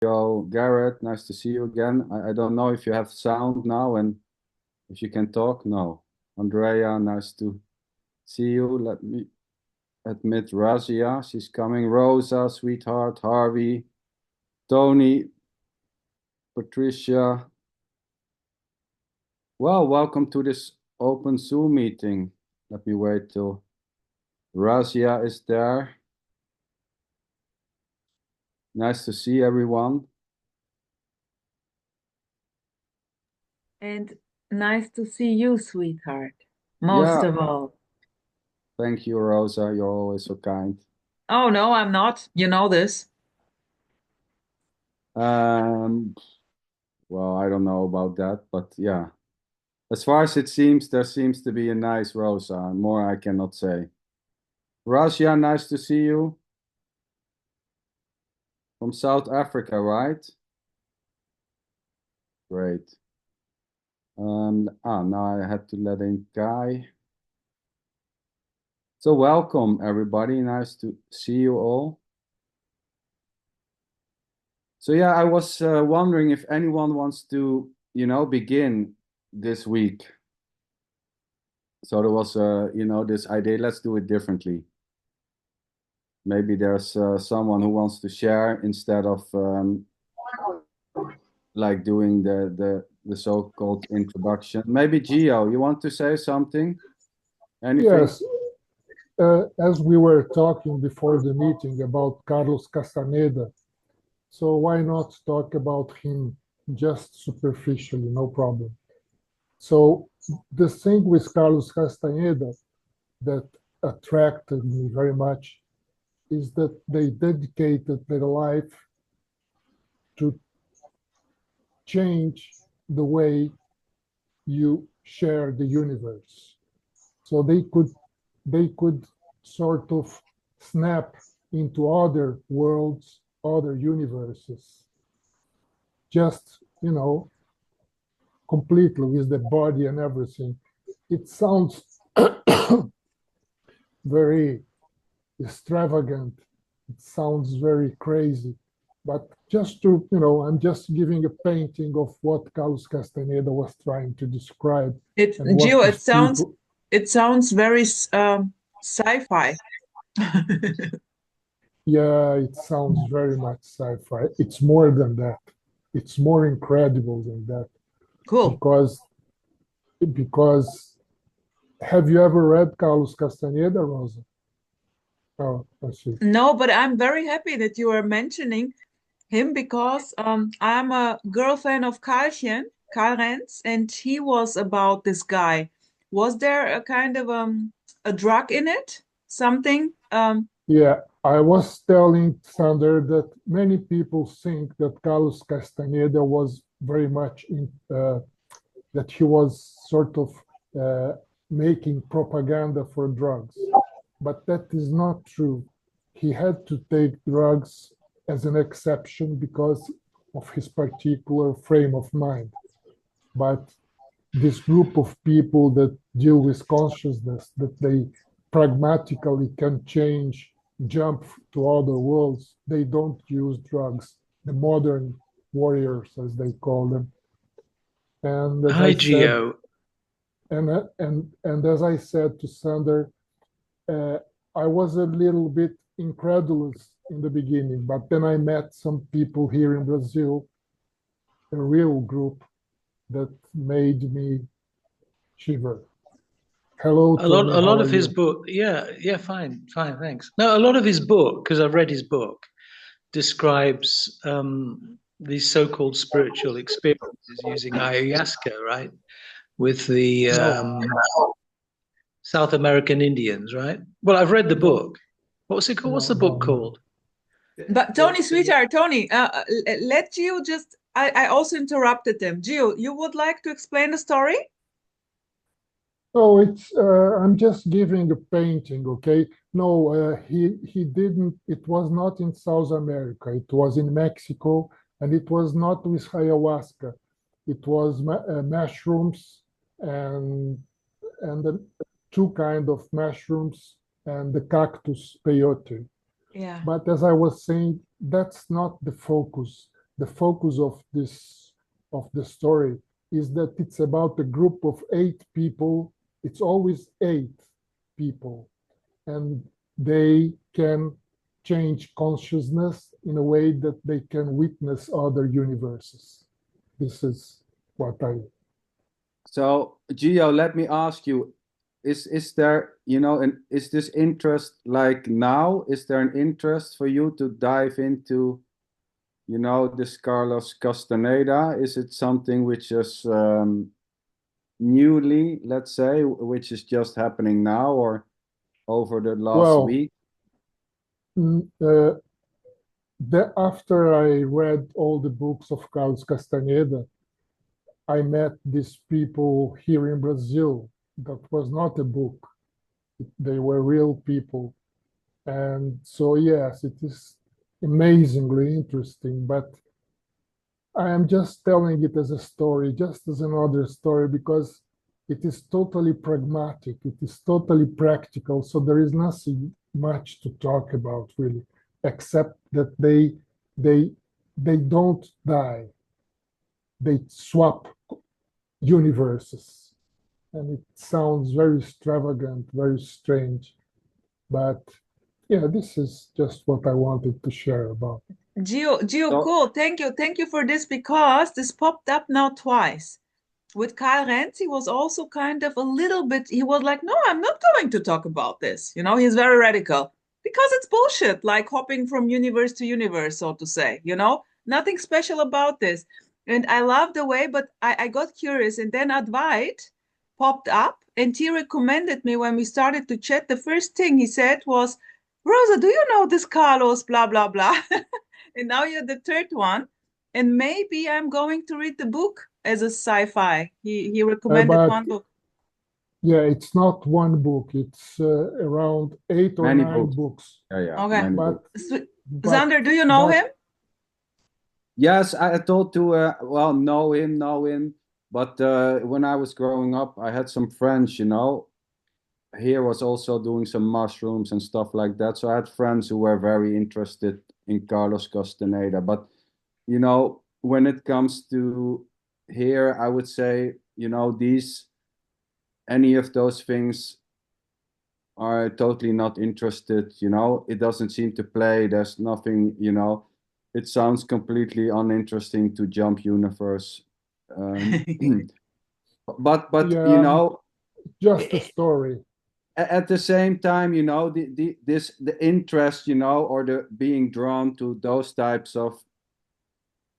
Yo, Garrett, nice to see you again. I don't know if you have sound now and if you can talk. No. Andrea, nice to see you. Let me admit Razia, she's coming. Rosa, sweetheart, Harvey, Tony, Patricia. Well, welcome to this open Zoom meeting. Let me wait till Razia is there. Nice to see everyone. And nice to see you, sweetheart. Most of all. Thank you, Rosa. You're always so kind. Oh, no, I'm not. You know this. Um, well, I don't know about that, but yeah. As far as it seems, there seems to be a nice Rosa. More I cannot say. Razia, nice to see you. From South Africa, right? Great. Now I had to let in Kai. So welcome, everybody. Nice to see you all. So yeah, I was wondering if anyone wants to, begin this week. So there was, this idea. Let's do it differently. Maybe there's someone who wants to share instead of like doing the so-called introduction. Maybe Gio, you want to say something? Anything? Yes, as we were talking before the meeting about Carlos Castaneda, so why not talk about him just superficially, no problem. So the thing with Carlos Castaneda that attracted me very much is that they dedicated their life to change the way you share the universe. So they could sort of snap into other worlds, other universes, just, completely with the body and everything. It sounds very extravagant. It sounds very crazy. But just to, I'm just giving a painting of what Carlos Castaneda was trying to describe. Gio, it sounds very sci-fi. Yeah, it sounds very much sci-fi. It's more than that. It's more incredible than that. Cool. Because have you ever read Carlos Castaneda, Rosa? Oh, I see. No, but I'm very happy that you are mentioning him because I'm a girl fan of Karl-Heinz, and he was about this guy. Was there a kind of a drug in it? Something? Yeah, I was telling Sander that many people think that Carlos Castaneda was very much that he was sort of making propaganda for drugs. But that is not true. He had to take drugs as an exception because of his particular frame of mind. But this group of people that deal with consciousness, that they pragmatically can change, jump to other worlds, they don't use drugs. The modern warriors, as they call them. And as Hi, Gio. And as I said to Sander, I was a little bit incredulous in the beginning, but then I met some people here in Brazil, a real group that made me shiver. Hello, Tony. A lot of his book, fine, thanks. No, a lot of his book, because I've read his book, describes these so-called spiritual experiences using ayahuasca, right? With the South American Indians, right? Well, I've read the book. What's it called? What's the book called? But Tony, sweetheart, Tony, let Gio just. I also interrupted them. Gio, you would like to explain the story? Oh, it's I'm just giving a painting, okay? No, he didn't. It was not in South America. It was in Mexico, and it was not with ayahuasca. It was mushrooms and the two kind of mushrooms and the cactus peyote. Yeah. But as I was saying, that's not the focus. the focus of the story is that it's about a group of 8 people. It's always 8 people, and they can change consciousness in a way that they can witness other universes. This is what I... So, Gio, let me ask you, is there, is this interest like now? Is there an interest for you to dive into, this Carlos Castaneda? Is it something which is newly, let's say, which is just happening now or over the last week? After I read all the books of Carlos Castaneda, I met these people here in Brazil. That was not a book. They were real people. And so, yes, it is amazingly interesting, but I am just telling it as a story, just as another story, because it is totally pragmatic. It is totally practical. So there is nothing much to talk about, really, except that they don't die. They swap universes. And it sounds very extravagant, very strange. But yeah, this is just what I wanted to share about. Gio, cool. Thank you for this, because this popped up now twice. With KaLREADS, he was also kind of a little bit, he was like, no, I'm not going to talk about this. He's very radical because it's bullshit, like hopping from universe to universe, so to say, nothing special about this. And I love the way, but I got curious, and then Advait popped up, and he recommended me when we started to chat. The first thing he said was, Rosa, do you know this Carlos, blah, blah, blah. And now you're the third one. And maybe I'm going to read the book as a sci-fi. He recommended one book. Yeah, it's not one book. It's around 8 or Many 9 books. Yeah. Okay. But Sander, do you know him? Yes, I told to, know him. But when I was growing up, I had some friends, Here was also doing some mushrooms and stuff like that. So I had friends who were very interested in Carlos Castaneda. But, when it comes to here, I would say, any of those things are totally not interested, It doesn't seem to play. There's nothing, it sounds completely uninteresting to jump universe. But yeah, just a story. At the same time, the interest, or the being drawn to those types of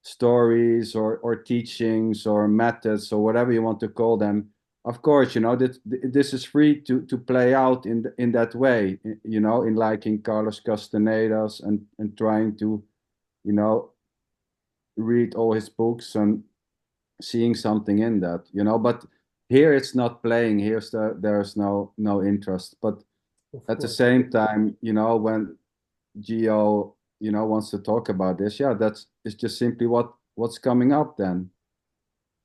stories or teachings or methods or whatever you want to call them, of course, that this is free to play out in that way, in liking Carlos Castaneda's and trying to, read all his books and seeing something in that, but here it's not playing. There's no interest. But at the same time, when Gio, wants to talk about this, it's just simply what's coming up then.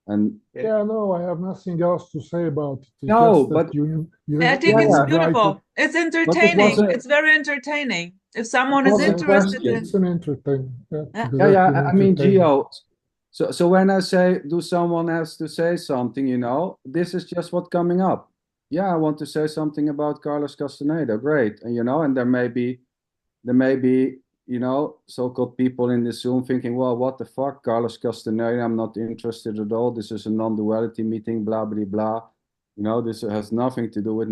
And yeah, no, I have nothing else to say about it. It's no, just but I think it's beautiful. It's entertaining. It's very entertaining. If someone is interested in, it's an entertaining. I mean, Gio. So when I say, do someone has to say something, this is just what's coming up. Yeah, I want to say something about Carlos Castaneda. Great. And, and there may be, so-called people in this Zoom thinking, well, what the fuck, Carlos Castaneda, I'm not interested at all. This is a non-duality meeting, blah, blah, blah. This has nothing to do with,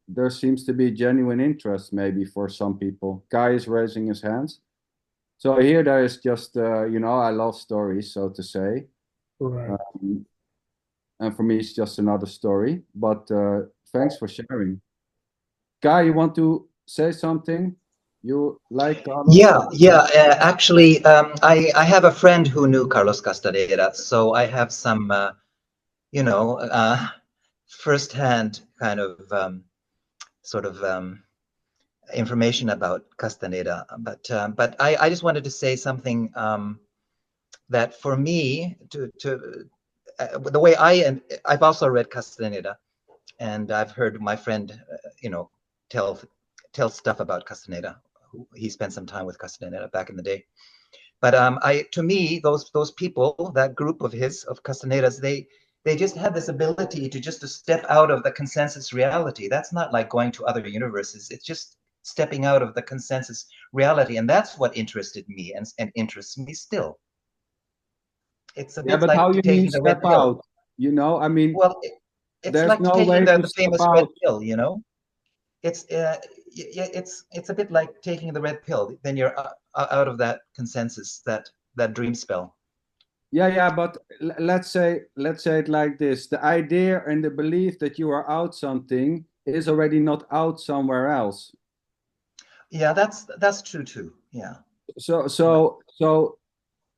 there seems to be genuine interest maybe for some people. Kai is raising his hands. So here there is just, I love stories, so to say. Right. And for me, it's just another story. But thanks for sharing. Kai, you want to say something? You like Carlos? Yeah. Actually, I have a friend who knew Carlos Castaneda, so I have some, firsthand kind of information about Castaneda. But I just wanted to say something that for me, the way I've also read Castaneda, and I've heard my friend, tell stuff about Castaneda. He spent some time with Castaneda back in the day. to me, those people, that group of his, of Castaneda's, they just have this ability to just to step out of the consensus reality. That's not like going to other universes. It's just stepping out of the consensus reality, and that's what interested me and interests me still. It's a bit but like how you taking mean the red step pill. out? You know, I mean, Well, it's there's like no taking way the to step famous red out. pill. You know, it's it's a bit like taking the red pill. Then you're out of that consensus, that dream spell. Yeah, but let's say it like this: the idea and the belief that you are out something is already not out somewhere else. Yeah, that's true too. Yeah. So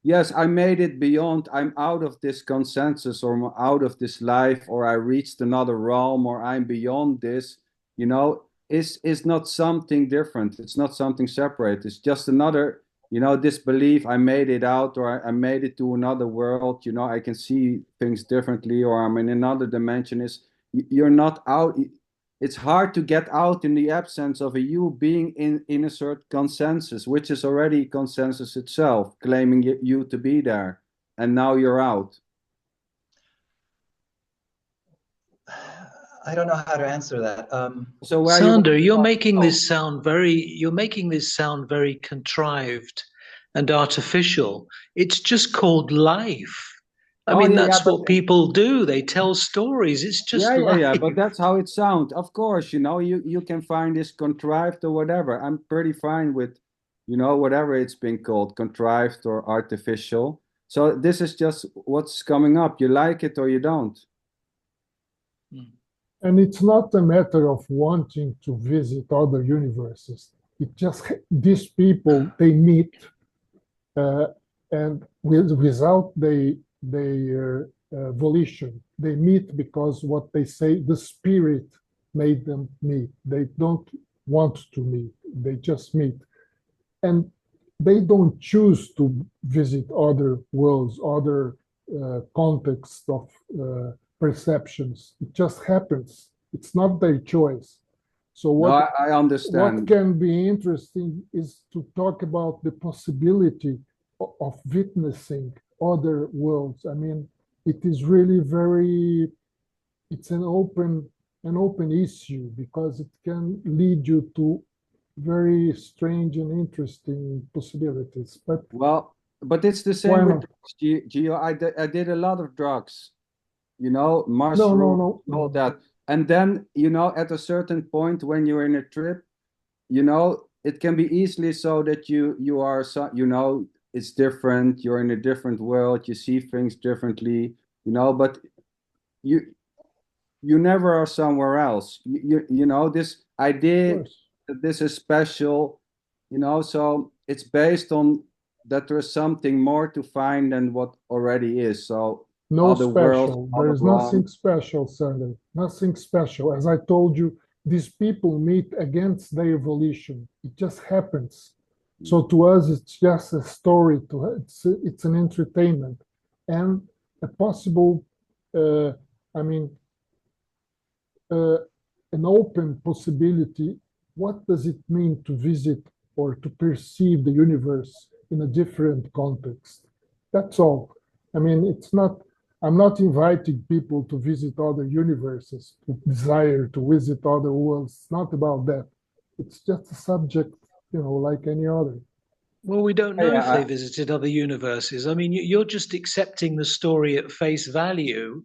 yes, I made it beyond. I'm out of this consensus, or I'm out of this life, or I reached another realm, or I'm beyond this. You know, is not something different. It's not something separate. It's just another. You know, this belief, I made it out, or I made it to another world. You know, I can see things differently, or I'm in another dimension. You're not out. It's hard to get out in the absence of a you being in a certain consensus, which is already consensus itself, claiming you to be there, and now you're out. I don't know how to answer that. So where Sander, you're making this sound very contrived and artificial. It's just called life. I mean, that's what people do. They tell stories. It's just life. Yeah, but that's how it sounds. Of course, you know, you can find this contrived or whatever. I'm pretty fine with, you know, whatever it's been called, contrived or artificial. So this is just what's coming up. You like it or you don't. And it's not a matter of wanting to visit other universes. It just, these people, they meet, and without their volition, they meet because what they say, the spirit made them meet. They don't want to meet, they just meet. And they don't choose to visit other worlds, other contexts of perceptions. It just happens. It's not their choice. So what I understand. What can be interesting is to talk about the possibility of witnessing other worlds. I mean, it is really it's an open issue, because it can lead you to very strange and interesting possibilities. But it's the same with drugs, Gio. I did a lot of drugs, you know, mushrooms, all that. And then, you know, at a certain point when you're in a trip, you know, it can be easily so that you are, you know, it's different. You're in a different world. You see things differently, you know, but you never are somewhere else. You know, this idea that this is special, you know, so it's based on that there's something more to find than what already is. So no special. There is nothing special, Sander. Nothing special. As I told you, these people meet against their volition. It just happens. So to us, it's just a story. It's an entertainment and a possible, I mean, an open possibility. What does it mean to visit or to perceive the universe in a different context? That's all. I mean, it's not, I'm not inviting people to visit other universes, to desire to visit other worlds. It's not about that. It's just a subject, you know, like any other. Well, we don't know if they visited other universes. I mean, you're just accepting the story at face value,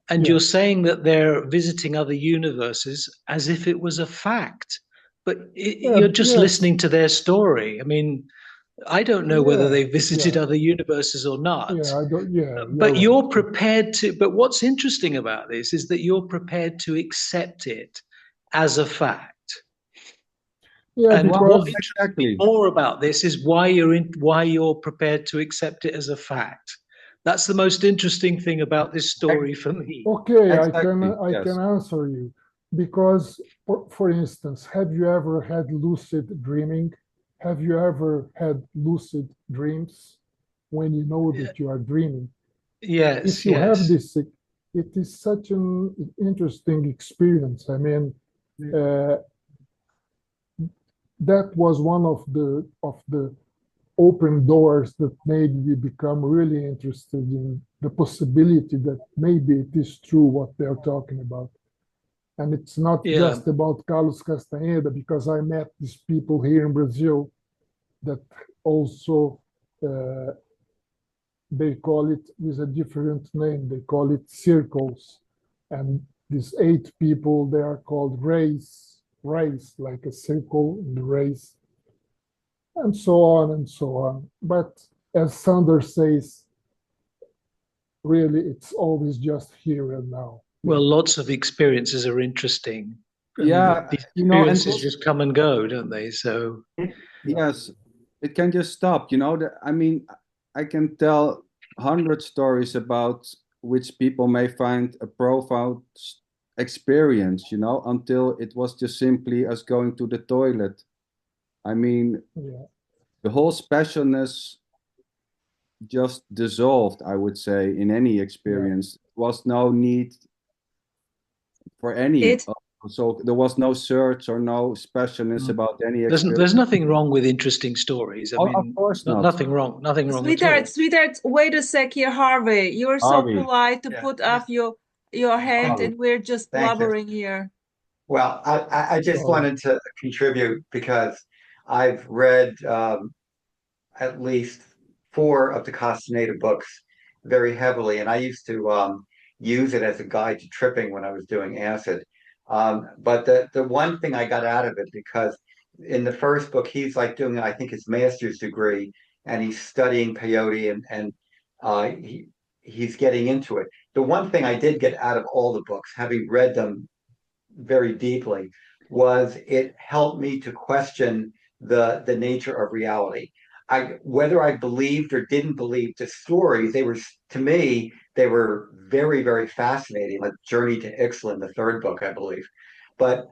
and you're saying that they're visiting other universes as if it was a fact. But you're just listening to their story. I mean, I don't know whether they visited other universes or not. But you're prepared to. But what's interesting about this is that you're prepared to accept it as a fact. Yeah, and because what interests me more about this is why you're prepared to accept it as a fact. That's the most interesting thing about this story for me. Okay, I can answer you, because for instance, have you ever had lucid dreaming? Have you ever had lucid dreams when you know that you are dreaming? Yes. If you have this, it is such an interesting experience. I mean, that was one of the opened doors that made me become really interested in the possibility that maybe it is true what they're talking about. And it's not just about Carlos Castaneda, because I met these people here in Brazil that also, they call it with a different name. They call it circles. And these 8 people, they are called race, like a circle in the race, and so on and so on. But as Sander says, really, it's always just here and now. Well, lots of experiences are interesting. Yeah, These you know, and experiences just come and go, don't they? So yes, it can just stop. You know, I mean, I can tell 100 stories about which people may find a profound experience, you know, until it was just simply us going to the toilet. I mean, the whole specialness just dissolved, I would say, in any experience. There was no need for any. So there was no search or no specialness about any experience. There's nothing wrong with interesting stories. I mean, of course not. Nothing wrong at all. Sweetheart, wait a sec here, Harvey. You're so polite to put up your hand, and we're just blubbering here. Well, I just wanted to contribute because I've read at least 4 of the Castaneda books very heavily, and I used to use it as a guide to tripping when I was doing acid. But the one thing I got out of it, because in the first book, he's like doing, I think, his master's degree, and he's studying peyote, and he's getting into it. The one thing I did get out of all the books, having read them very deeply, was it helped me to question the nature of reality. Whether I believed or didn't believe the stories, they were, to me, they were very, very fascinating, like Journey to Ixtlan, the 3rd book, I believe. But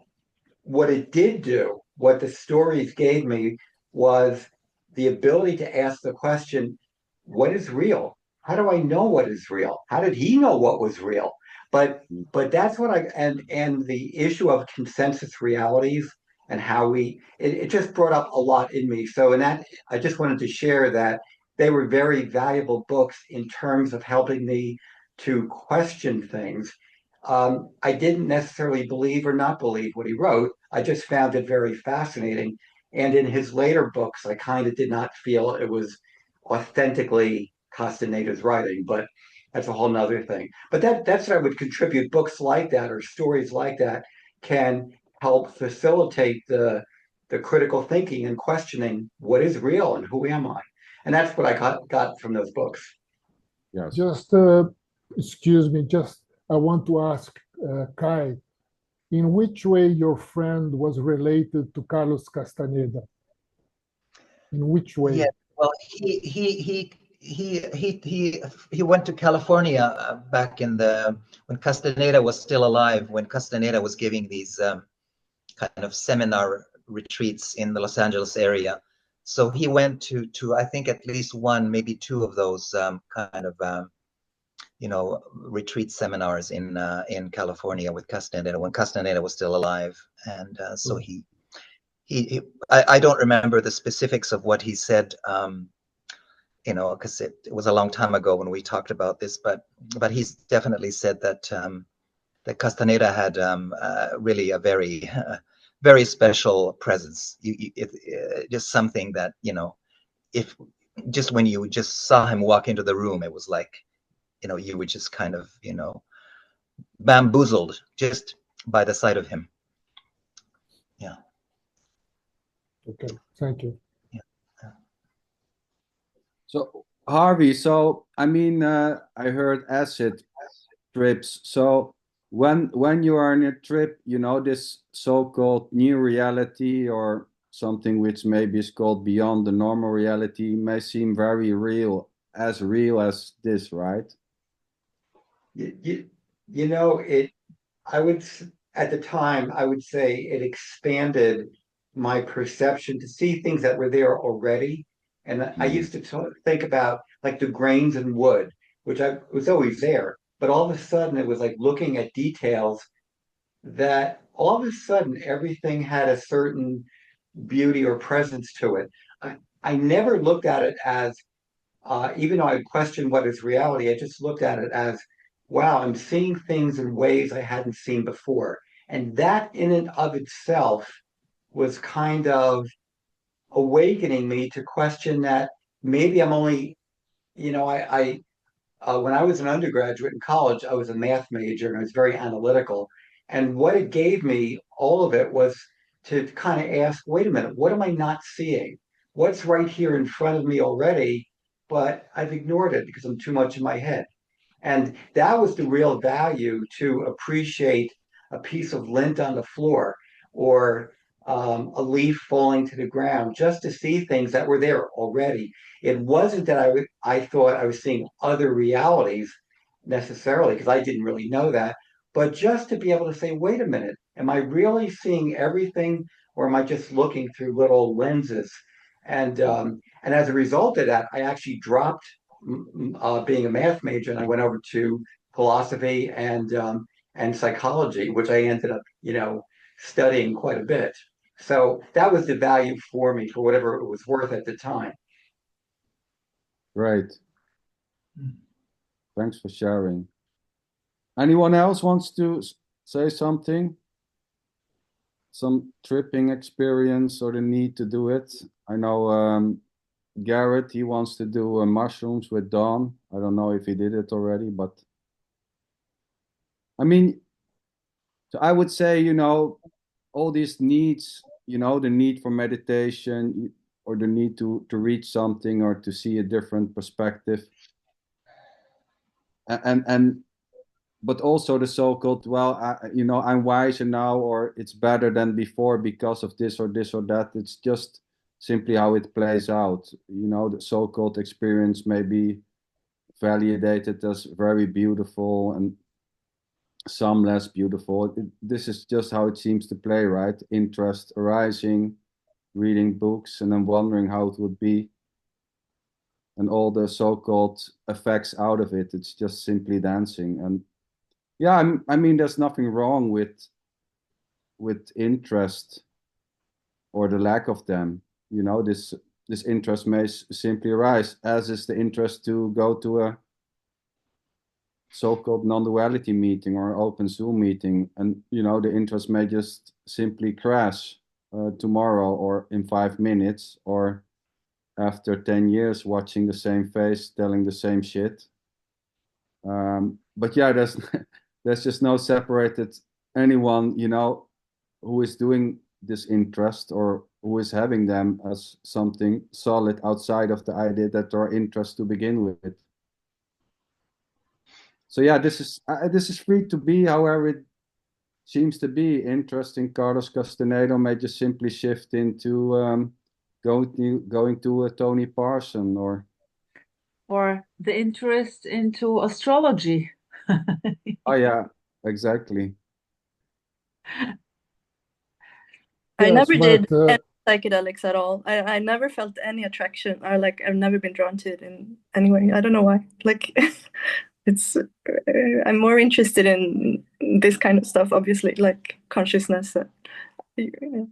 what it did do, what the stories gave me, was the ability to ask the question, what is real? How do I know what is real? How did he know what was real? But that's what and the issue of consensus realities and how it just brought up a lot in me. So in that, I just wanted to share that they were very valuable books in terms of helping me to question things. I didn't necessarily believe or not believe what he wrote. I just found it very fascinating. And in his later books, I kind of did not feel it was authentically Castaneda's writing, but that's a whole nother thing. But that's what I would contribute. Books like that or stories like that can help facilitate the critical thinking and questioning what is real and who am I? And that's what I got from those books. Yes. Just, excuse me, I want to ask Kai, in which way your friend was related to Carlos Castaneda? In which way? Yeah, well, he went to California back in when Castaneda was still alive, when Castaneda was giving these kind of seminar retreats in the Los Angeles area. So he went to I think at least 1, maybe 2 of those kind of retreat seminars in California with Castaneda when Castaneda was still alive, and so I don't remember the specifics of what he said, because it was a long time ago when we talked about this, but he's definitely said that that Castaneda had really a very very special presence. Just something that if just when you just saw him walk into the room, it was like you were just kind of bamboozled just by the sight of him. Yeah. Okay, thank you. Yeah. So Harvey, I mean, I heard acid trips. So when you are in a trip, this so-called new reality or something which maybe is called beyond the normal reality may seem very real as this, right? I would, at the time, I would say it expanded my perception to see things that were there already. And I used to think about like the grains in wood, which was always there. But all of a sudden, it was like looking at details that all of a sudden everything had a certain beauty or presence to it. I never looked at it as, even though I questioned what is reality, I just looked at it as, wow, I'm seeing things in ways I hadn't seen before. And that in and of itself was kind of awakening me to question that maybe I'm only, when I was an undergraduate in college, I was a math major and I was very analytical. And what it gave me, all of it, was to kind of ask, wait a minute, what am I not seeing? What's right here in front of me already, but I've ignored it because I'm too much in my head. And that was the real value, to appreciate a piece of lint on the floor or a leaf falling to the ground, just to see things that were there already. It wasn't that I thought I was seeing other realities necessarily, because I didn't really know that, but just to be able to say, wait a minute, am I really seeing everything, or am I just looking through little lenses? And as a result of that, I actually dropped being a math major, and I went over to philosophy and psychology, which I ended up, studying quite a bit. So that was the value for me, for whatever it was worth at the time. Right. Thanks for sharing. Anyone else wants to say something? Some tripping experience or the need to do it? I know Garrett, he wants to do mushrooms with Dawn. I don't know if he did it already, but I mean, so I would say, all these needs, the need for meditation or the need to reach something or to see a different perspective. And but also the so-called, well, I'm wiser now, or it's better than before because of this or this or that. It's just simply how it plays out. The so-called experience may be validated as very beautiful and some less beautiful. This is just how it seems to play, right? Interest arising, reading books, and then wondering how it would be. And all the so-called effects out of it, it's just simply dancing. And yeah, I mean, there's nothing wrong with interest or the lack of them. This interest may simply arise, as is the interest to go to a so-called non-duality meeting or open Zoom meeting, and the interest may just simply crash tomorrow or in 5 minutes or after 10 years watching the same face telling the same shit. But yeah, there's just no separated anyone, who is doing this interest or who is having them as something solid outside of the idea that there are interests to begin with. So yeah, this is free to be however it seems to be. Interesting. Carlos Castaneda may just simply shift into going to a Tony Parson or the interest into astrology. Oh yeah, exactly. I never did but, any psychedelics at all. I never felt any attraction, or like I've never been drawn to it in any way. I don't know why. Like it's I'm more interested in this kind of stuff, obviously, like consciousness. Yeah,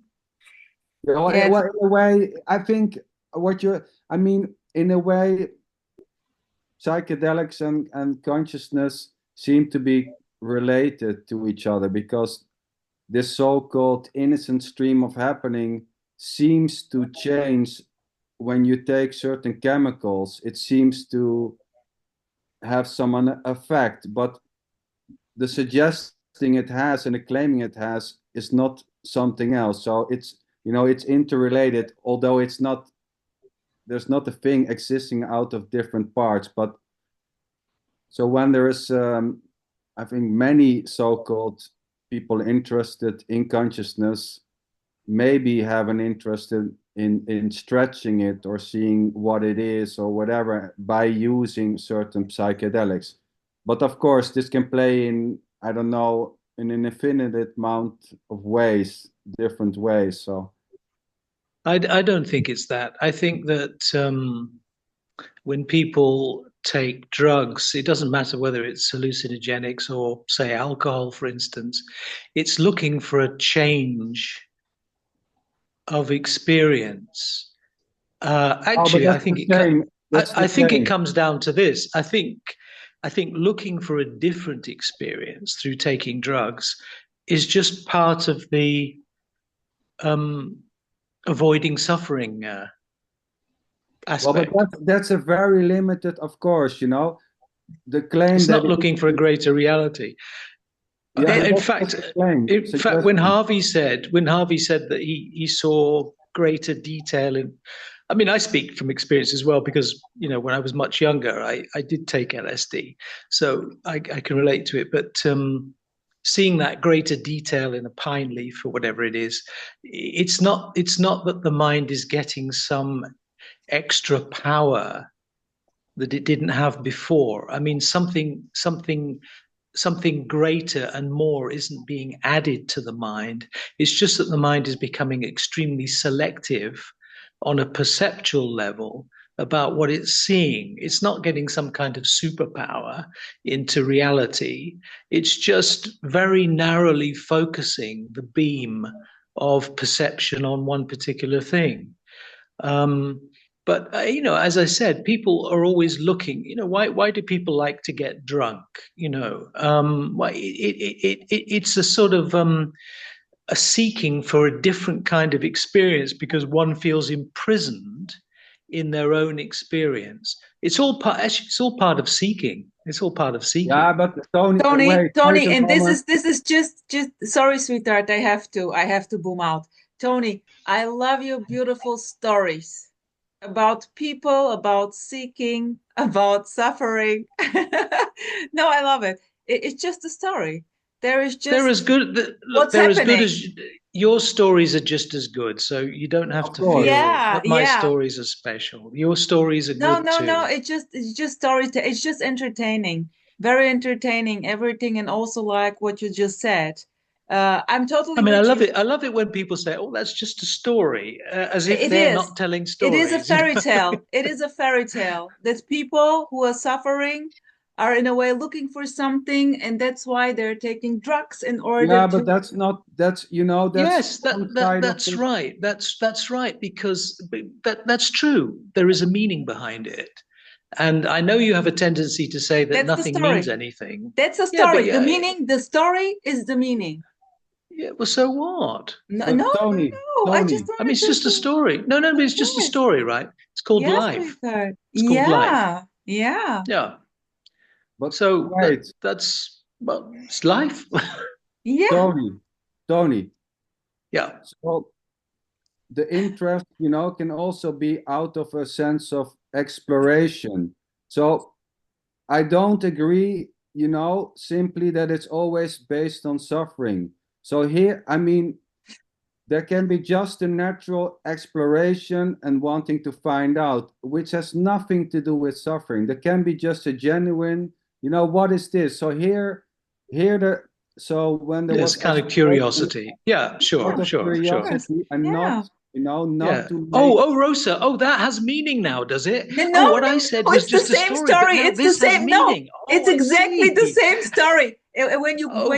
well, in a way, I think in a way, psychedelics and consciousness seem to be related to each other, because this so-called innocent stream of happening seems to change when you take certain chemicals. It seems to have some effect, but the suggesting it has and the claiming it has is not something else. So it's interrelated, although there's not a thing existing out of different parts. But so when there is I think many so-called people interested in consciousness maybe have an interest in stretching it or seeing what it is or whatever by using certain psychedelics. But of course, this can play in, I don't know, in an infinite amount of ways, different ways. So I don't think it's that. I think that when people take drugs, it doesn't matter whether it's hallucinogenics or, say, alcohol, for instance, it's looking for a change of experience. Actually, I think I think it same. comes down to this. I think looking for a different experience through taking drugs is just part of the avoiding suffering aspect. Well, but that's a very limited, of course, you know. The claim It's that not looking for a greater reality. Yeah, in fact, when Harvey said that he saw greater detail in, I mean, I speak from experience as well, because, you know, when I was much younger, I did take LSD, so I can relate to it. But seeing that greater detail in a pine leaf or whatever it is, it's not that the mind is getting some extra power that it didn't have before. I mean, something greater and more isn't being added to the mind. It's just that the mind is becoming extremely selective on a perceptual level about what it's seeing. It's not getting some kind of superpower into reality. It's just very narrowly focusing the beam of perception on one particular thing. But you know, as I said, people are always looking. You know, why do people like to get drunk? You know, it's a sort of a seeking for a different kind of experience, because one feels imprisoned in their own experience. It's all part. Actually, it's all part of seeking. It's all part of seeking. Yeah, but Tony, Tony, and this moment. is just sorry, sweetheart, I have to boom out. Tony, I love your beautiful stories about people, about seeking, about suffering. No, I love it. It's just a story. They're as good. Look, they're as good as your stories are just as good. So you don't have to feel that my stories are special. Your stories are good too. No. It's just story. It's just entertaining, very entertaining. Everything, and also like what you just said. I'm totally. I mean, I love it when people say, "Oh, that's just a story," as if they're not telling stories. It is a fairy tale. It is a fairy tale. That people who are suffering are in a way looking for something, and that's why they're taking drugs in order. Yeah, but that's you know, that's that's right. That's right, because that's true. There is a meaning behind it. And I know you have a tendency to say that nothing means anything. That's a story. The meaning, the story is the meaning. Yeah, well, so what? No, Tony, I mean, it's just a story. No, but it's just a story, right? It's called life. It's called life. Yeah. But so that's well, it's life. Yeah. Tony. Yeah. So the interest, you know, can also be out of a sense of exploration. So I don't agree, you know, simply that it's always based on suffering. So here, I mean, there can be just a natural exploration and wanting to find out, which has nothing to do with suffering. There can be just a genuine, you know, what is this? So so when there was kind of curiosity. Yeah, sure. And not, you know, not to. Oh, Rosa. Oh, that has meaning now, does it? No, what I said was just the same story. It's the same. No, it's exactly the same story. When you go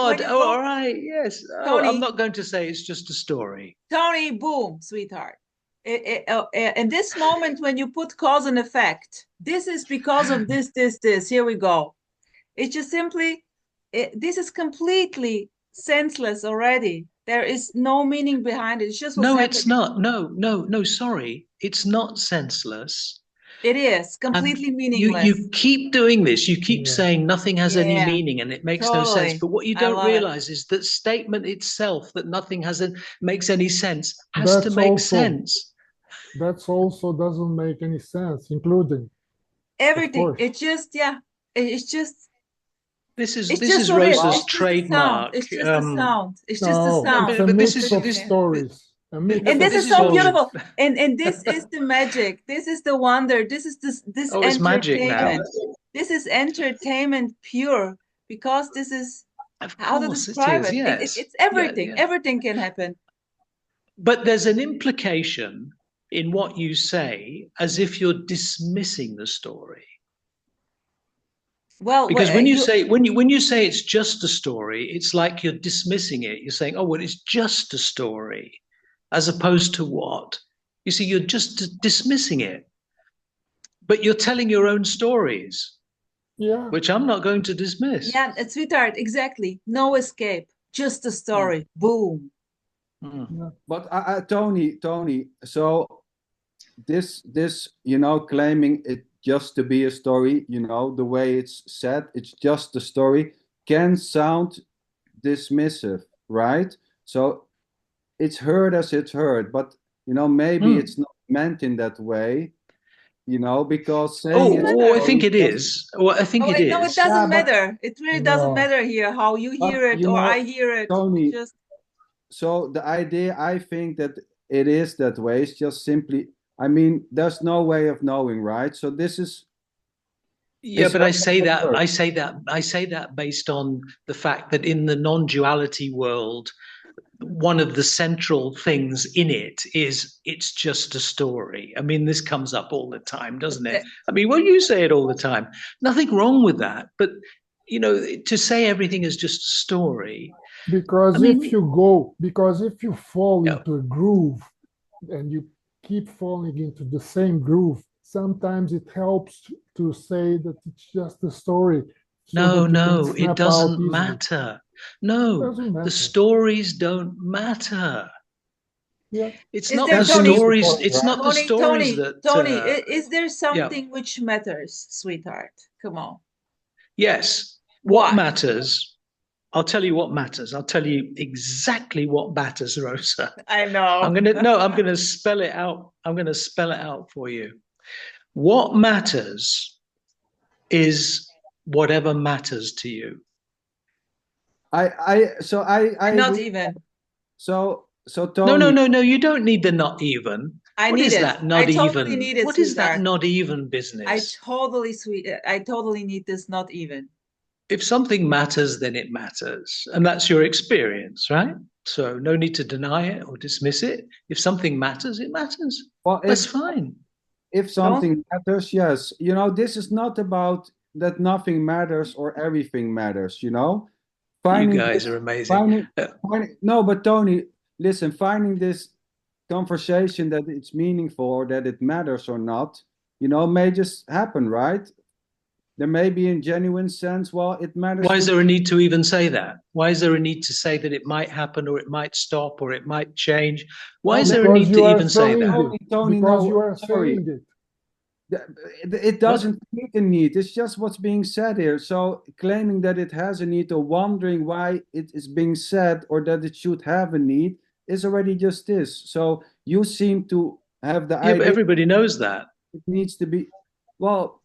with all right, yes. Tony, I'm not going to say it's just a story. Tony, boom, sweetheart. In this moment, when you put cause and effect, this is because of this. Here we go. It's just simply, this is completely senseless already. There is no meaning behind it. It's just it's not. No. Sorry, it's not senseless. It is completely meaningless. You keep doing this. You keep saying nothing has any meaning, and it makes no sense. But what you don't realize is that statement itself, that nothing makes any sense, has to make sense. That also doesn't make any sense, including everything. It's just it's just. This is Rosa's trademark. It's just a sound. It's just a sound. It's a mix of stories. And this is so beautiful. And this is the magic. This is the wonder. This is this it's magic now. This is entertainment pure, because this is how to describe it. It's everything. Everything can happen. But there's an implication in what you say, as if you're dismissing the story. Well, because when you say it's just a story, it's like you're dismissing it. You're saying, oh, well, it's just a story, as opposed to what? You see, you're just dismissing it, but you're telling your own stories, which I'm not going to dismiss. Yeah, sweetheart, exactly. No escape, just a story. Boom. But Tony, so this, you know, claiming it just to be a story, you know, the way it's said, it's just a story, can sound dismissive, right? So it's heard as it's heard, but you know, maybe it's not meant in that way, you know, because saying I think it is. Well, I think it is. No, it doesn't matter. It really doesn't matter here how you hear it or I hear it. Tony, just so the idea, I think that it is that way. It's just simply, I mean, there's no way of knowing, right? So this is. Yeah, but I say that based on the fact that in the non-duality world, one of the central things in it is it's just a story. I mean, this comes up all the time, doesn't it? I mean, well, you say it all the time. Nothing wrong with that. But, you know, to say everything is just a story. Because if you fall into a groove and you keep falling into the same groove, sometimes it helps to say that it's just a story. So no, it doesn't matter. No, the stories don't matter. Yeah. It's not the stories. It's not the stories that. Tony, is there something which matters, sweetheart? Come on. Yes. What matters? I'll tell you what matters. I'll tell you exactly what matters, Rosa. I know. I'm gonna spell it out. I'm gonna spell it out for you. What matters is whatever matters to you. I not even. So Tony. No. You don't need the not even. What is that not even? Totally need it, what is that not even business? I totally need this not even. If something matters, then it matters. And that's your experience, right? So no need to deny it or dismiss it. If something matters, it matters. Well, that's fine. If something matters, yes. You know, this is not about that nothing matters or everything matters, you know? You guys are amazing. No, but Tony, listen, finding this conversation that it's meaningful or that it matters or not, you know, may just happen, right? There may be in genuine sense, well, it matters. Why is there a need to even say that? Why is there a need to say that it might happen or it might stop or it might change? Why is there a need to even say that? Tony, because you are saying it. It doesn't need a need. It's just what's being said here. So claiming that it has a need or wondering why it is being said or that it should have a need is already just this. So you seem to have the idea. But everybody knows that. It needs to be, well.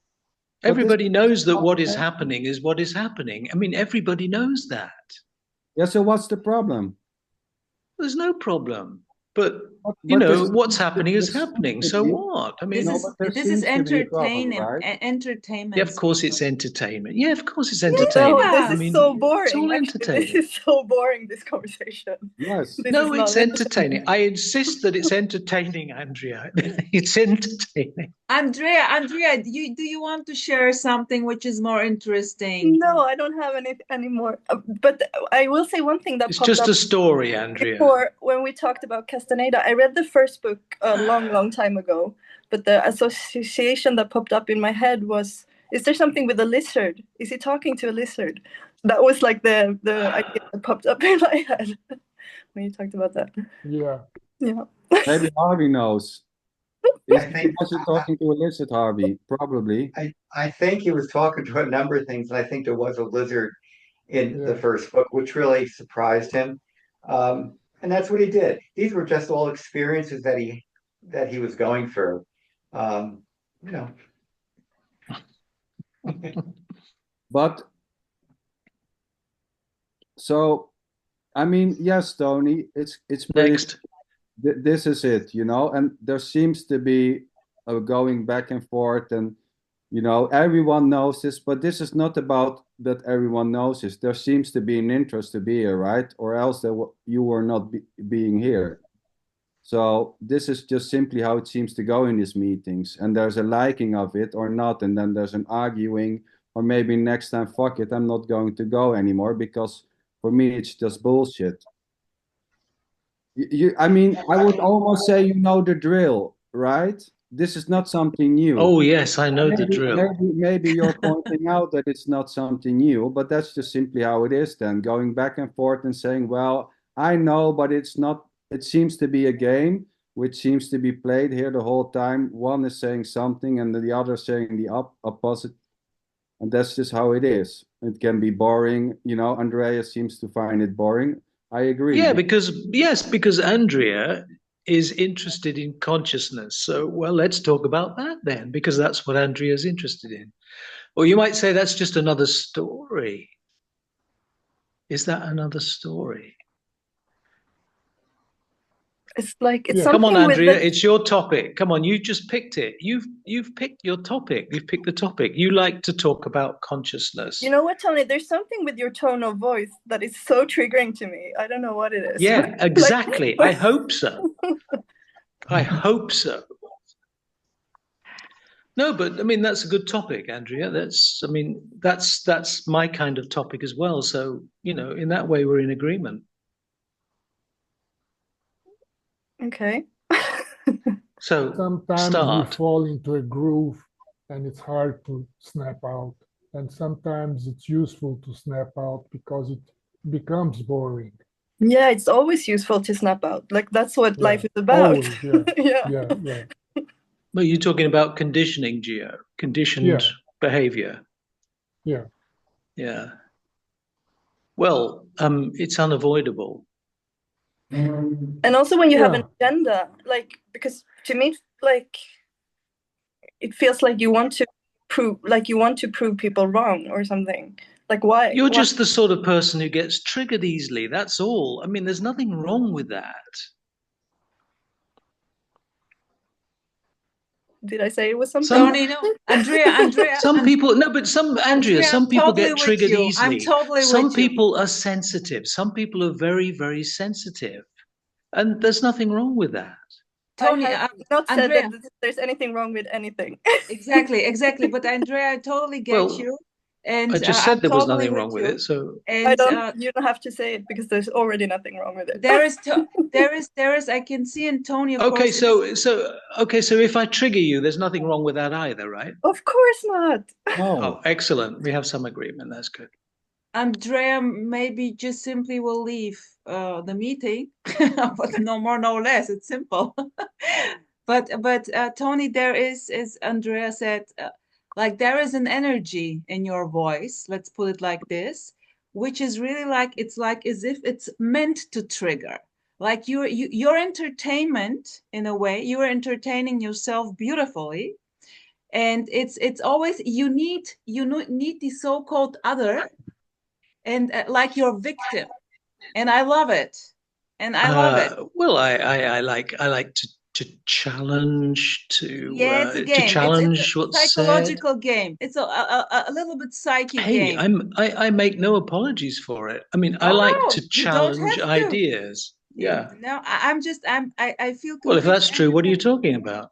Everybody knows that what is happening is what is happening. I mean, everybody knows that. Yeah, so what's the problem? There's no problem. But you know, what's happening is happening. So what? I mean, this is entertaining. Entertainment. Yeah, of course it's entertainment. Yeah, of course it's entertainment. Yeah. This is so boring. It's all entertaining. This is so boring, this conversation. Yes. No, it's entertaining. I insist that it's entertaining, Andrea. It's entertaining. Andrea, do you want to share something which is more interesting? No, I don't have any more. But I will say one thing that it's just a story, Andrea. Before, when we talked about Castaneda, I read the first book a long time ago, but the association that popped up in my head was, is there something with a lizard? Is he talking to a lizard? That was like the idea that popped up in my head when you talked about that. Yeah. Maybe Harvey knows. I think was he talking to a lizard, Harvey? Probably. I think he was talking to a number of things, and I think there was a lizard in the first book, which really surprised him. And that's what he did. These were just all experiences that he was going through. You know. But so, I mean, yes, Tony, it's pretty. Next. This is it, you know, and there seems to be a going back and forth, and you know, everyone knows this, but this is not about that everyone knows this. There seems to be an interest to be here, right? Or else you were not being here. So this is just simply how it seems to go in these meetings, and there's a liking of it or not, and then there's an arguing, or maybe next time, fuck it, I'm not going to go anymore because for me it's just bullshit. I mean, I would almost say you know the drill, right? This is not something new. Oh yes, I know the drill. Maybe you're pointing out that it's not something new, but that's just simply how it is then. Going back and forth and saying, well, I know, but it's not, it seems to be a game which seems to be played here the whole time. One is saying something and the other saying the opposite. And that's just how it is. It can be boring. You know, Andrea seems to find it boring. I agree. Yeah, because Andrea is interested in consciousness. So, well, let's talk about that then, because that's what Andrea is interested in. Or you might say that's just another story. Is that another story? It's like it's Come on, something with Andrea, it's your topic. Come on, you just picked it. You've picked your topic. You've picked the topic. You like to talk about consciousness. You know what, Tony? There's something with your tone of voice that is so triggering to me. I don't know what it is. Yeah, exactly. I hope so. I hope so. No, but I mean that's a good topic, Andrea. That's my kind of topic as well. So, you know, in that way we're in agreement. Okay. So sometimes start. we fall into a groove and it's hard to snap out. And sometimes it's useful to snap out because it becomes boring. Yeah, it's always useful to snap out. Like that's what life is about. Always, yeah. Well, you're talking about conditioning, Gio, conditioned behavior. Yeah. Yeah. Well, it's unavoidable. And also when you have an agenda, like, because to me, like, it feels like you want to prove people wrong or something. Like, why? You're just the sort of person who gets triggered easily. That's all. I mean, there's nothing wrong with that. Did I say it was something? Tony, no, Andrea. Some people, no, but Andrea, some people totally get triggered easily. I'm totally some with you. people are sensitive. Some people are very, very sensitive. And there's nothing wrong with that. Tony, I have not said Andrea, that there's anything wrong with anything. Exactly. But Andrea, I totally get you. And I just said there was totally nothing wrong with it. So and you don't have to say it because there's already nothing wrong with it. there is. I can see Antonio. Okay, so if I trigger you, there's nothing wrong with that either, right? Of course not. Oh, excellent. We have some agreement. That's good. Andrea maybe just simply will leave the meeting, but no more, no less. It's simple. but Tony, there is, as Andrea said, like there is an energy in your voice. Let's put it like this, which is really like it's like as if it's meant to trigger. Like your entertainment in a way. You are entertaining yourself beautifully, and it's always you need the so-called other. And like your victim, and I love it, and I love it. Well, I like to challenge, to it's a game. To challenge it's a what's psychological said. game. It's a little bit psychic game. I make no apologies for it. I mean, I like to challenge ideas. Yeah. No, I feel. Well, if that's true, what are you talking about?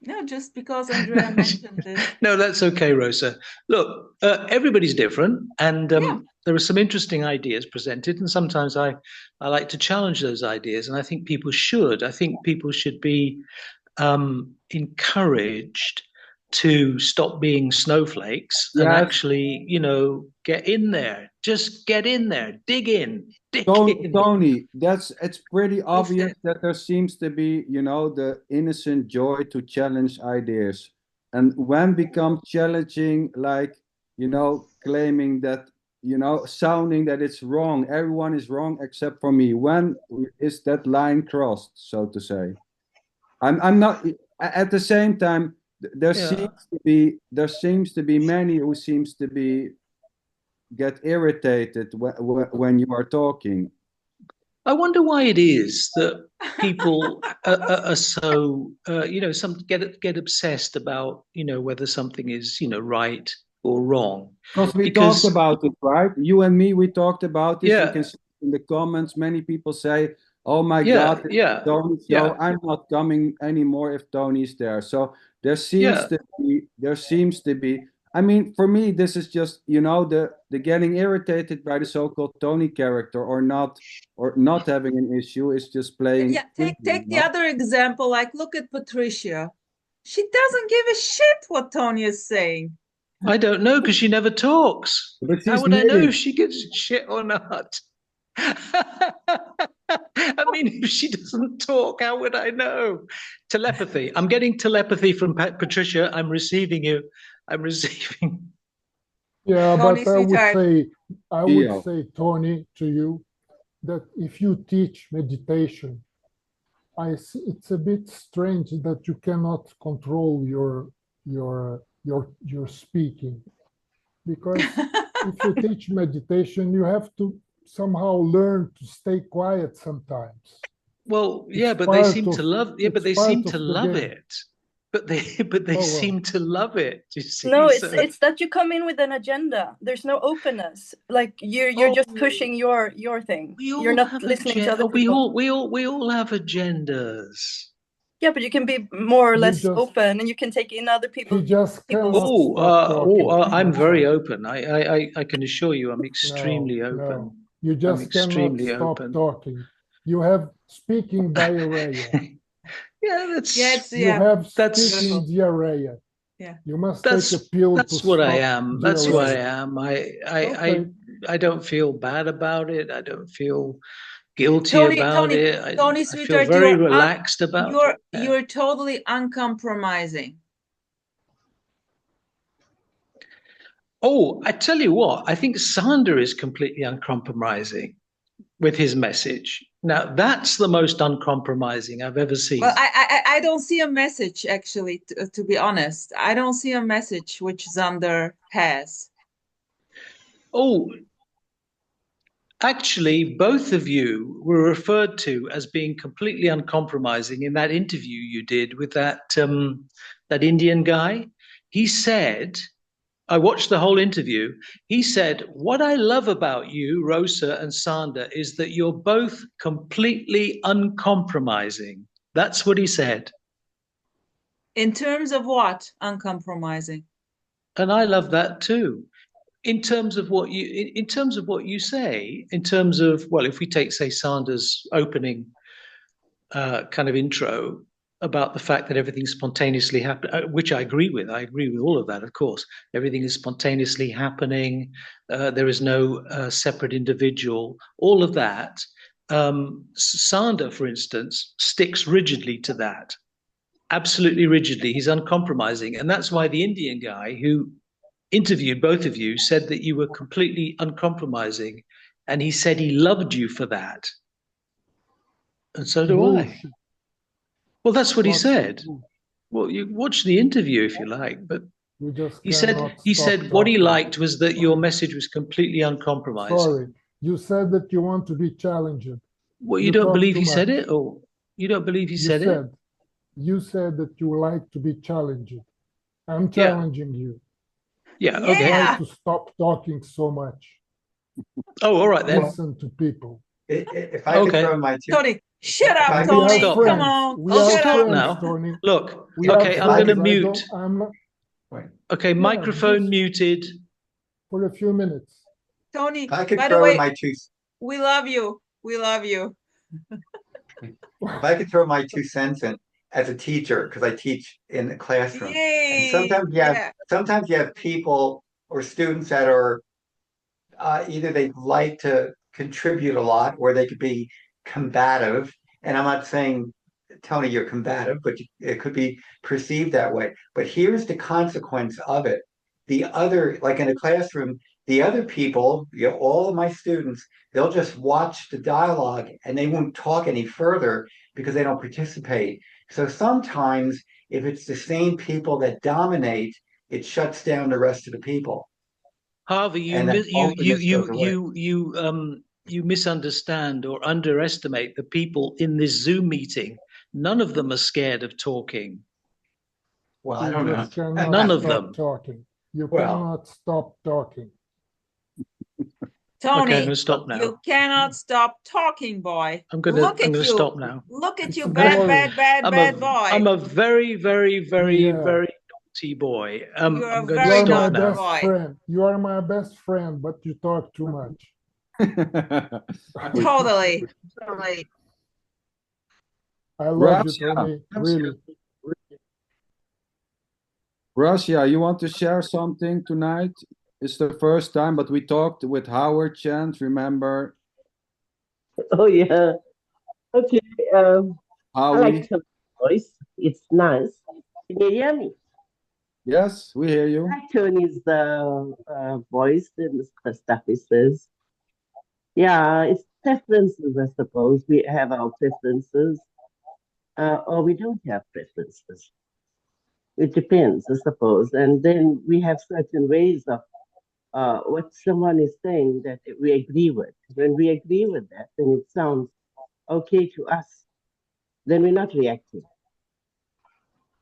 No, just because Andrea mentioned this. No, that's okay, Rosa. Look, everybody's different, and there are some interesting ideas presented, and sometimes I like to challenge those ideas, and I think people should. I think people should be encouraged to stop being snowflakes and actually, get in there. Just get in there. Dig in. Tony, it's pretty obvious that there seems to be, the innocent joy to challenge ideas. And when becomes challenging, like, claiming that, sounding that it's wrong, everyone is wrong except for me. When is that line crossed, so to say? I'm not, at the same time, there seems to be many who seems to be get irritated when you are talking. I wonder why it is that people are so some get obsessed about whether something is right or wrong. Because we talked about it, right? You and me, we talked about this. You can see in the comments, many people say, "Oh my God, Tony's show. I'm not coming anymore if Tony's there." So there seems to be. I mean, for me, this is just, you know, the getting irritated by the so-called Tony character or not having an issue is just playing. Yeah, take the other example. Like, look at Patricia. She doesn't give a shit what Tony is saying. I don't know because she never talks. But How would I know if she gives a shit or not? I mean, if she doesn't talk, how would I know? Telepathy. I'm getting telepathy from Patricia. I'm receiving you. I'm receiving. Yeah, Tony, but I would Yeah. say, Tony, to you, that if you teach meditation, I see it's a bit strange that you cannot control your speaking, because if you teach meditation, you have to somehow learn to stay quiet sometimes. Well, yeah, It's but they part seem to of- love. Yeah, but it's they part seem of to the love game. it. But they well. seem to love it. You see? No, So- it's that you come in with an agenda. There's no openness. Like you're just pushing your thing. We all You're not have listening to other we people. all have agendas. Yeah, but you can be more or You less just- open, and you can take in other people. He just people's- cannot stop talking. I'm That's very all. open. I can assure you, I'm extremely open. No, you just cannot extremely stop open. talking. You have speaking diarrhea. Yeah, that's You have That's- speaking diarrhea. Yeah. You must that's take a pill that's to what I stop am. That's what I diarrhea. am. Okay. I don't feel bad about it. I don't feel guilty Tony, about Tony, it. I feel sweetheart, very relaxed about it. Yeah. You're totally uncompromising. Oh, I tell you what, I think Sander is completely uncompromising with his message. Now, that's the most uncompromising I've ever seen. Well, I don't see a message, actually, to be honest. I don't see a message which Sander has. Oh, actually, both of you were referred to as being completely uncompromising in that interview you did with that Indian guy. He said, I watched the whole interview. He said, what I love about you, Rosa and Sander, is that you're both completely uncompromising. That's what he said. In terms of what? Uncompromising. And I love that too. In terms of what you say, in terms of, well, if we take, say, Sander's opening kind of intro about the fact that everything spontaneously happen, which I agree with. I agree with all of that, of course. Everything is spontaneously happening. There is no separate individual. All of that. Sander, for instance, sticks rigidly to that. Absolutely rigidly. He's uncompromising. And that's why the Indian guy who interviewed both of you said that you were completely uncompromising. And he said he loved you for that. And so do I. Well, that's what he said. Well, you watch the interview if you like, but he said what he liked was that your message was completely uncompromising. Sorry, you said that you want to be challenged. Well, you don't believe he said it, or you don't believe he said it? You said that you like to be challenged. I'm challenging you. Yeah, okay. Try to stop talking so much. Oh, all right then. Listen to people. If I could throw my two... Tony, shut up, I Tony. stop. Come on. I'll Shut stop up. now. Tony. Look, okay, I'm going to mute. Wait. Okay, microphone muted. For a few minutes. Tony, If I could by the throw way, my two... we love you. We love you. If I could throw my 2 cents in as a teacher, because I teach in the classroom. Yay. And sometimes you have people or students that are either they like to contribute a lot or they could be combative. And I'm not saying, Tony, you're combative, but it could be perceived that way. But here's the consequence of it. The other, like in a classroom, the other people, all of my students, they'll just watch the dialogue and they won't talk any further because they don't participate. So sometimes if it's the same people that dominate, it shuts down the rest of the people. However, you misunderstand or underestimate the people in this Zoom meeting. None of them are scared of talking. Well, I don't know. None of them. Talking. You cannot stop talking. Tony, okay, I'm gonna stop now. You cannot stop talking, boy. I'm gonna stop now. Look at you, bad boy. I'm a very, very, very, very boy. You're a I'm going to very You are my stop now. best boy. friend. You are my best friend, but you talk too much. Totally. I love you, Russia, Tony. Really. Russia, you want to share something tonight? It's the first time, but we talked with Howard Chant, remember? Oh yeah. Okay. I Howie? like Tony's voice. It's nice. Can you hear me? Yes, we hear you. I like Tony's voice and the stuff he says. Yeah, it's preferences, I suppose. We have our preferences, or we don't have preferences. It depends, I suppose. And then we have certain ways of what someone is saying that we agree with. When we agree with that, then it sounds okay to us. Then we're not reacting,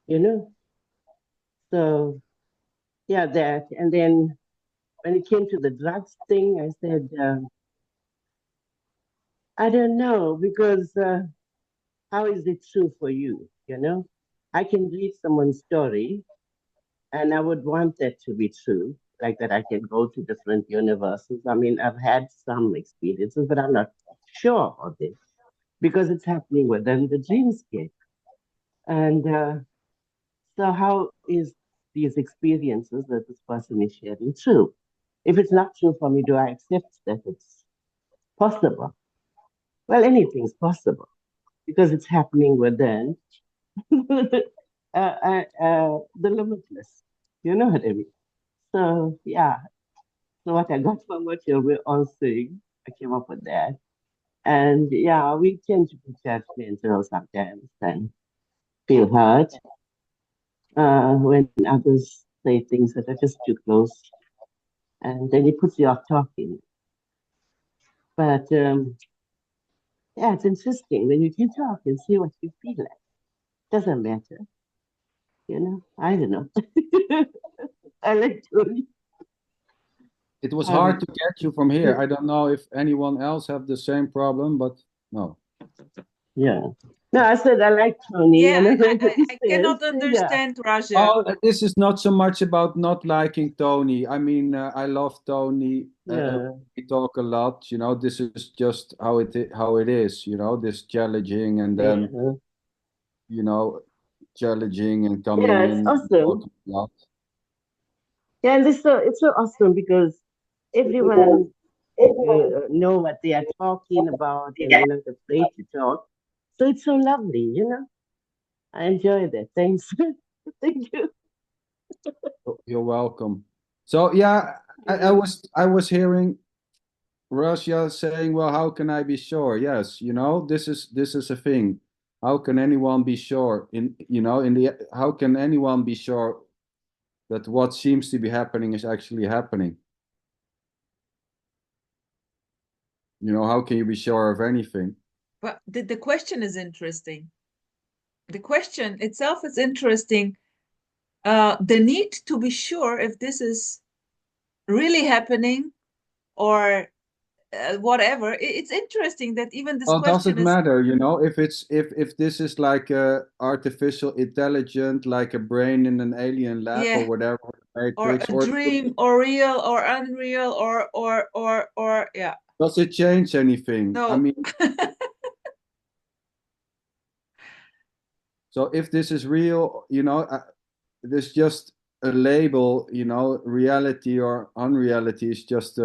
you know? So, yeah, that. And then when it came to the drugs thing, I said, I don't know, because how is it true for you? You know, I can read someone's story and I would want that to be true, like that I can go to different universes. I mean, I've had some experiences, but I'm not sure of it because it's happening within the dreamscape. And so, how is these experiences that this person is sharing true? If it's not true for me, do I accept that it's possible? Well, anything's possible because it's happening within the limitless. You know what I mean? So, yeah. So, what I got from what you were all saying, I came up with that. And yeah, we tend to be judgmental sometimes and feel hurt when others say things that are just too close. And then it puts you off talking. But yeah, it's interesting when you can talk and see what you feel like. Doesn't matter. You know, I don't know. I like Tony. It was hard to get you from here. I don't know if anyone else have the same problem, but no. Yeah. No, I said I like Tony. Yeah, and I cannot understand Russia. Oh, this is not so much about not liking Tony. I mean, I love Tony. Yeah. We talk a lot. You know, this is just how it is. You know, this challenging and then Yeah. you know, challenging and coming Yeah, in. it's awesome. A lot. Yeah, and it's so awesome because everyone know what they are talking about and they're not afraid to talk. So it's so lovely, you know. I enjoy that. Thanks. Thank you. You're welcome. So yeah, I was hearing Russia saying, well, how can I be sure? Yes, you know, this is a thing. How can anyone be sure how can anyone be sure that what seems to be happening is actually happening? You know, how can you be sure of anything? But the question is interesting. The question itself is interesting. The need to be sure if this is really happening or whatever. It's interesting that even this question does it matter, you know, if this is like a artificial intelligent, like a brain in an alien lab or whatever, Matrix, or a dream or real or unreal or yeah. Does it change anything? No. I mean, so if this is real, you know, there's just a label, you know, reality or unreality is just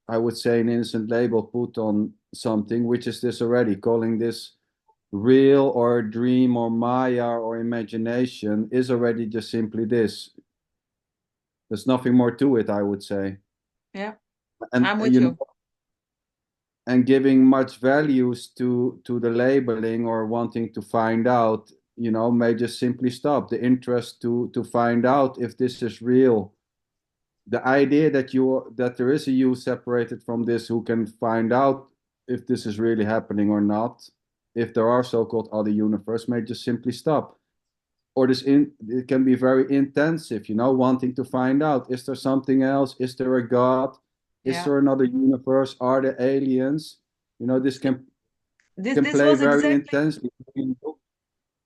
I would say an innocent label put on something, which is this already, calling this real or dream or Maya or imagination is already just simply this. There's nothing more to it, I would say. Yeah, and I'm with you. Know, and giving much values to the labeling or wanting to find out, you know, may just simply stop the interest to find out if this is real. The idea that there is a you separated from this who can find out if this is really happening or not, if there are so-called other universe, may just simply stop. Or it can be very intensive, you know, wanting to find out, is there something else? Is there a God? Is there another universe? Are there aliens? You know, this can play very intensely.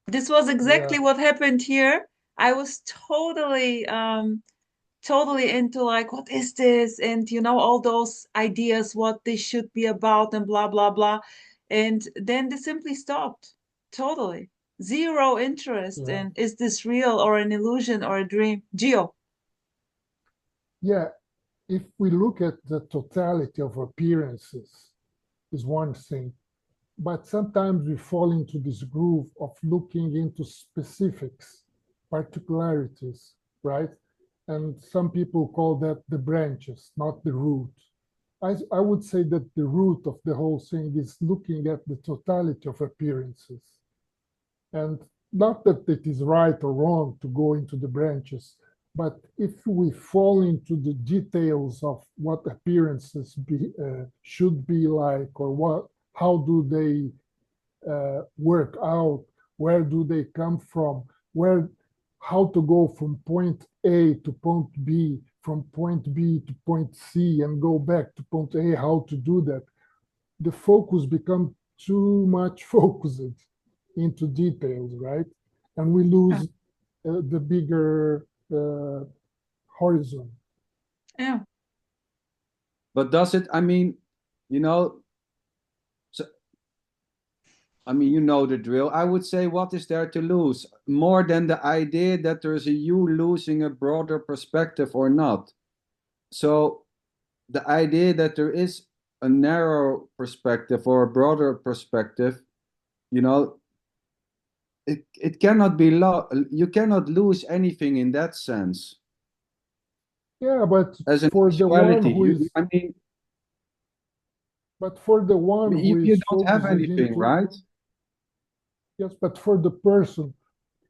This was exactly what happened here. I was totally into like, what is this? And you know, all those ideas, what this should be about and blah, blah, blah. And then they simply stopped. Totally. Zero interest Yeah. in, is this real or an illusion or a dream? Gio. Yeah, if we look at the totality of appearances, is one thing, but sometimes we fall into this groove of looking into specifics, particularities, right? And some people call that the branches, not the root. I would say that the root of the whole thing is looking at the totality of appearances. And not that it is right or wrong to go into the branches, but if we fall into the details of what appearances should be like, or how do they work out, where do they come from, how to go from point A to point B, from point B to point C, and go back to point A, how to do that, the focus becomes too much focused into details, right? And we lose the bigger horizon. Yeah. But does it, I mean, you know, so, I mean, you know the drill. I would say, what is there to lose? More than the idea that there's a you losing a broader perspective or not. So the idea that there is a narrow perspective or a broader perspective, you know, it cannot be you cannot lose anything in that sense. Yeah, but as an for the one actuality, who is, I mean, but for the one who you is don't have focused anything, into, right? yes, but for the person,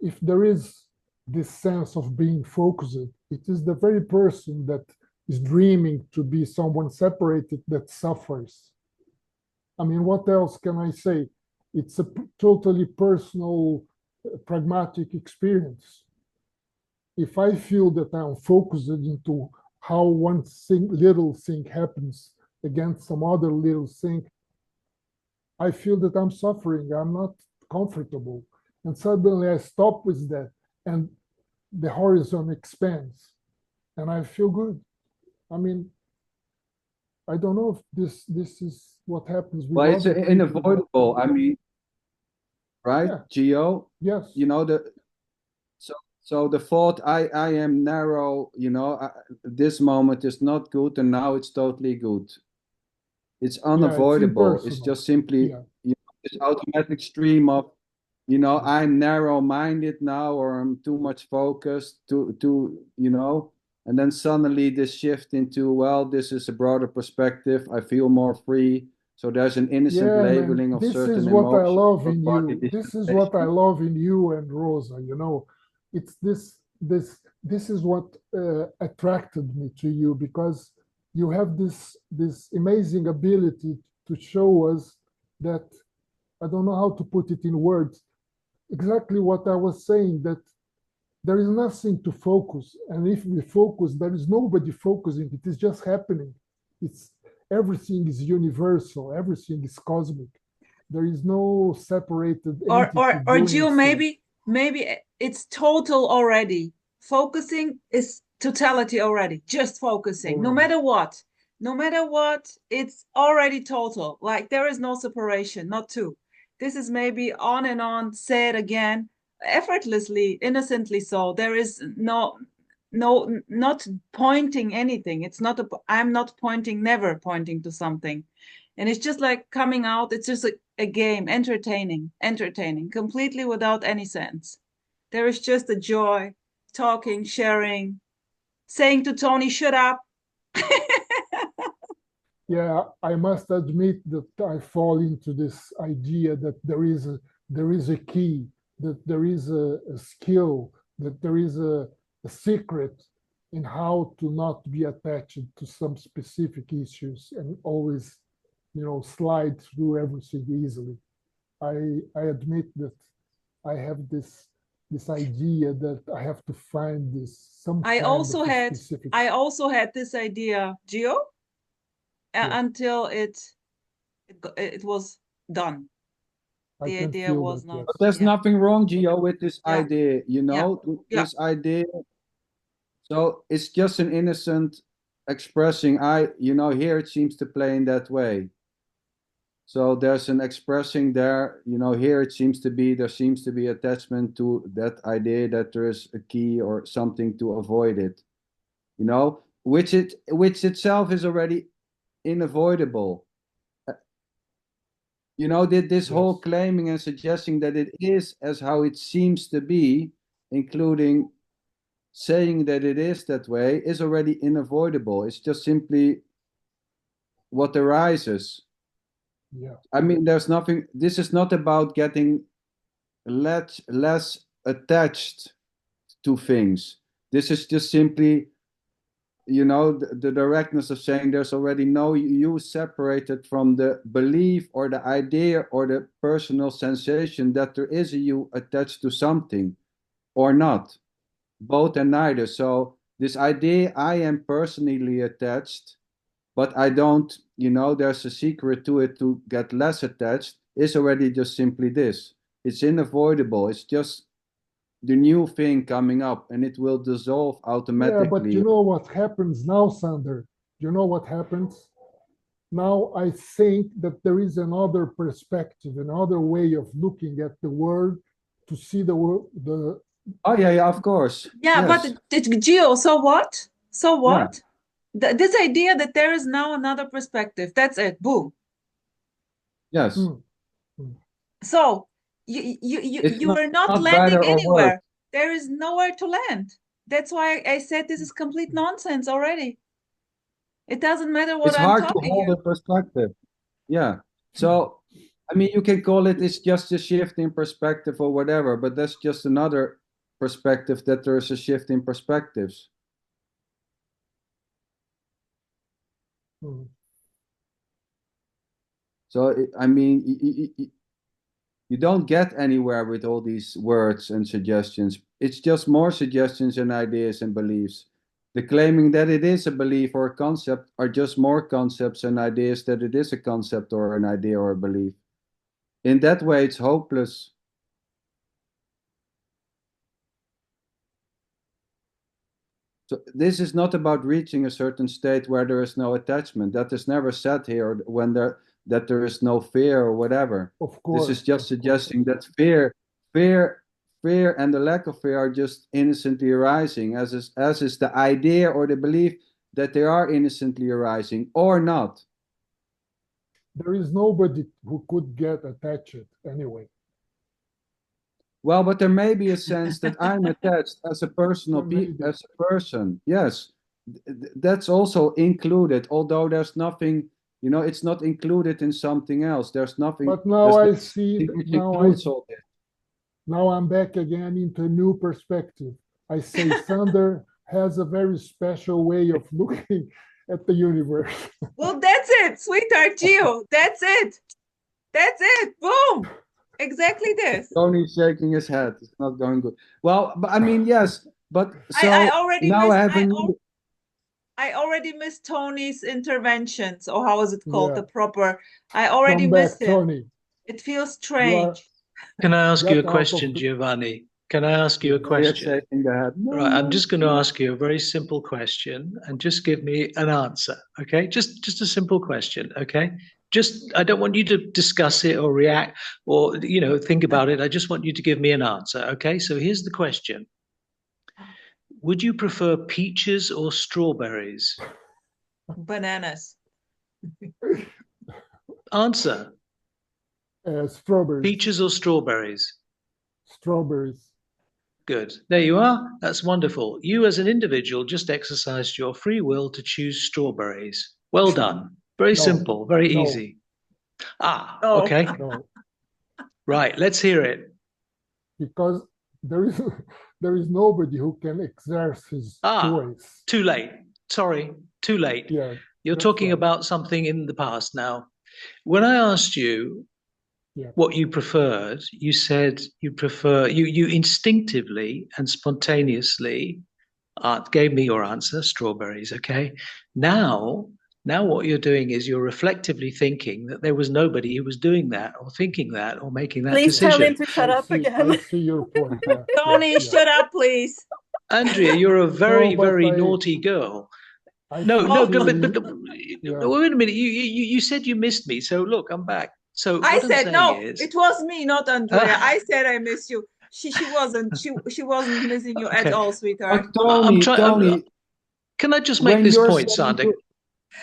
if there is this sense of being focused, it is the very person that is dreaming to be someone separated that suffers. I mean, what else can I say? It's a totally personal, pragmatic experience. If I feel that I'm focused into how one little thing happens against some other little thing, I feel that I'm suffering, I'm not comfortable. And suddenly I stop with that, and the horizon expands, and I feel good. I mean, I don't know if this is what happens with Well, it's other people. unavoidable. I mean, right, Yeah. Gio? Yes. You know, so the thought, I am narrow, you know, this moment is not good, and now it's totally good. It's unavoidable. It's impersonal. just simply, Yeah. you know, this automatic stream of, you know, I'm narrow-minded now, or I'm too much focused, you know, and then suddenly this shift into, well, this is a broader perspective. I feel more free. So there's an innocent Yeah, labeling man, of this certain is what I emotions love or in body you. This is what I discrimination. love in you and Rosa. You know, it's this is what attracted me to you, because you have this amazing ability to show us that, I don't know how to put it in words, exactly what I was saying, that there is nothing to focus, and if we focus, there is nobody focusing. It is just happening. It's everything is universal. Everything is cosmic. There is no separated entity Or doing Gio, things. maybe it's total already. Focusing is totality already. Just focusing, no matter what. No matter what, it's already total. Like there is no separation, not two. This is maybe on and on, say it again, effortlessly, innocently so. There is not pointing anything. It's not I'm not pointing, never pointing to something. And it's just like coming out, it's just a game, entertaining, completely without any sense. There is just a joy, talking, sharing, saying to Tony, shut up. Yeah, I must admit that I fall into this idea that there is a key, that there is a skill, that there is a secret in how to not be attached to some specific issues and always, you know, slide through everything easily. I admit that I have this idea that I have to find some I kind also of a had specific. I also had this idea, Gio, Yeah. until it was done. The can idea feel was that, not. yes. But there's Yeah. nothing wrong, Gio, with this Yeah. idea, you know, Yeah. this idea. So it's just an innocent expressing. You know, here it seems to play in that way. So there's an expressing there, you know, here it seems to be, there seems to be attachment to that idea that there is a key or something to avoid it, you know, which itself is already unavoidable. You know, this whole Yes. claiming and suggesting that it is as how it seems to be, including saying that it is that way, is already unavoidable. It's just simply what arises. Yeah. I mean, there's nothing, this is not about getting less attached to things. This is just simply, you know, the directness of saying there's already no you separated from the belief or the idea or the personal sensation that there is a you attached to something or not, both and neither. So this idea, I am personally attached, but I don't, you know, there's a secret to it to get less attached, is already just simply this. It's unavoidable. It's just the new thing coming up, and it will dissolve Yeah, automatically. but you know what happens now, Sander? You know what happens? Now I think that there is another perspective, another way of looking at the world to see the world, Oh yeah, of course. Yeah, Yes. but Gio, so what? So Yeah. what? This idea that there is now another perspective, that's it. Boom. Yes. So It's you are not not landing better or worse. anywhere. There is nowhere to land. That's why I said this is complete nonsense already. It doesn't matter what It's I'm hard to talking hold here. a perspective. Yeah. So, I mean, you can call it, it's just a shift in perspective or whatever, but that's just another perspective that there is a shift in perspectives. So, I mean, you don't get anywhere with all these words and suggestions. It's just more suggestions and ideas and beliefs. The claiming that it is a belief or a concept are just more concepts and ideas that it is a concept or an idea or a belief. In that way, it's hopeless. So this is not about reaching a certain state where there is no attachment. That is never said here when that there is no fear or whatever. of course. This is just suggesting that fear and the lack of fear are just innocently arising, as is the idea or the belief that they are innocently arising or not. There is nobody who could get attached anyway. Well, but there may be a sense that I'm attached as a personal as a person. Yes, that's also included. Although there's nothing, you know, it's not included in something else. There's nothing. But now I see. Now I'm back again into a new perspective. I say Sander has a very special way of looking at the universe. Well, that's it, sweetheart Gio. That's it. That's it. Boom. Exactly this. Tony's shaking his head. It's not going good. Well, but I mean, yes, but so I already now missed, I already missed Tony's interventions, or how is it called? Yeah. The proper. I already Come back, missed it. Tony. It feels strange. Can I ask you a Get out question, of the- Giovanni? Can I ask you a question? Right, I'm just going to ask you a very simple question and just give me an answer, okay? Just a simple question, okay? Just, I don't want you to discuss it or react or, you know, think about it. I just want you to give me an answer, okay? So here's the question. Would you prefer peaches or strawberries? Bananas. Answer. Strawberries. Peaches or strawberries? Strawberries. Good. There you are. That's wonderful. You as an individual just exercised your free will to choose strawberries. Well done. Very simple, very easy. Ah, okay. No. Right, let's hear it. Because there is nobody who can exercise his choice. Too late. Sorry, too late. Yeah. You're talking about something in the past now. When I asked you what you preferred, you said you prefer, you instinctively and spontaneously gave me your answer, strawberries, okay? Now Now what you're doing is you're reflectively thinking that there was nobody who was doing that or thinking that or making that Please decision. tell him to shut up again. I see your point. Yeah, Tony, yeah. shut up, please. Andrea, you're a very, No, but very I- naughty girl. I No, think no, he- yeah. wait a minute. You said you missed me. So look, I'm back. So I what I'm said saying no. is, It was me, not Andrea. I said I miss you. She wasn't. She wasn't missing you at Okay. all, sweetheart. Tony, Tony, can I just make when this you're point, saying Sander?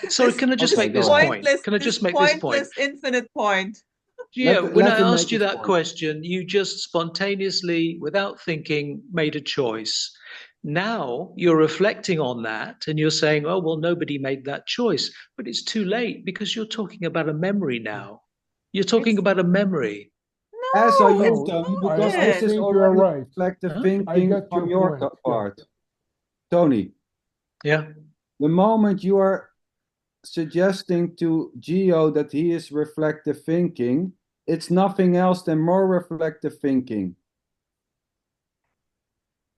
Sorry, This- can I just Okay, make this go ahead. point? Can I just make this point? pointless infinite point. Yeah, when let I him asked make you his that point. question, you just spontaneously, without thinking, made a choice. Now you're reflecting on that and you're saying, oh, well, nobody made that choice. But it's too late because you're talking about a memory now. You're talking about a memory. As are you, it's Tony, not because it. this is think you are already right. reflective Huh? thinking I get from your your point, yeah. part. Tony, Yeah. the moment you are suggesting to Gio that he is reflective thinking, it's nothing else than more reflective thinking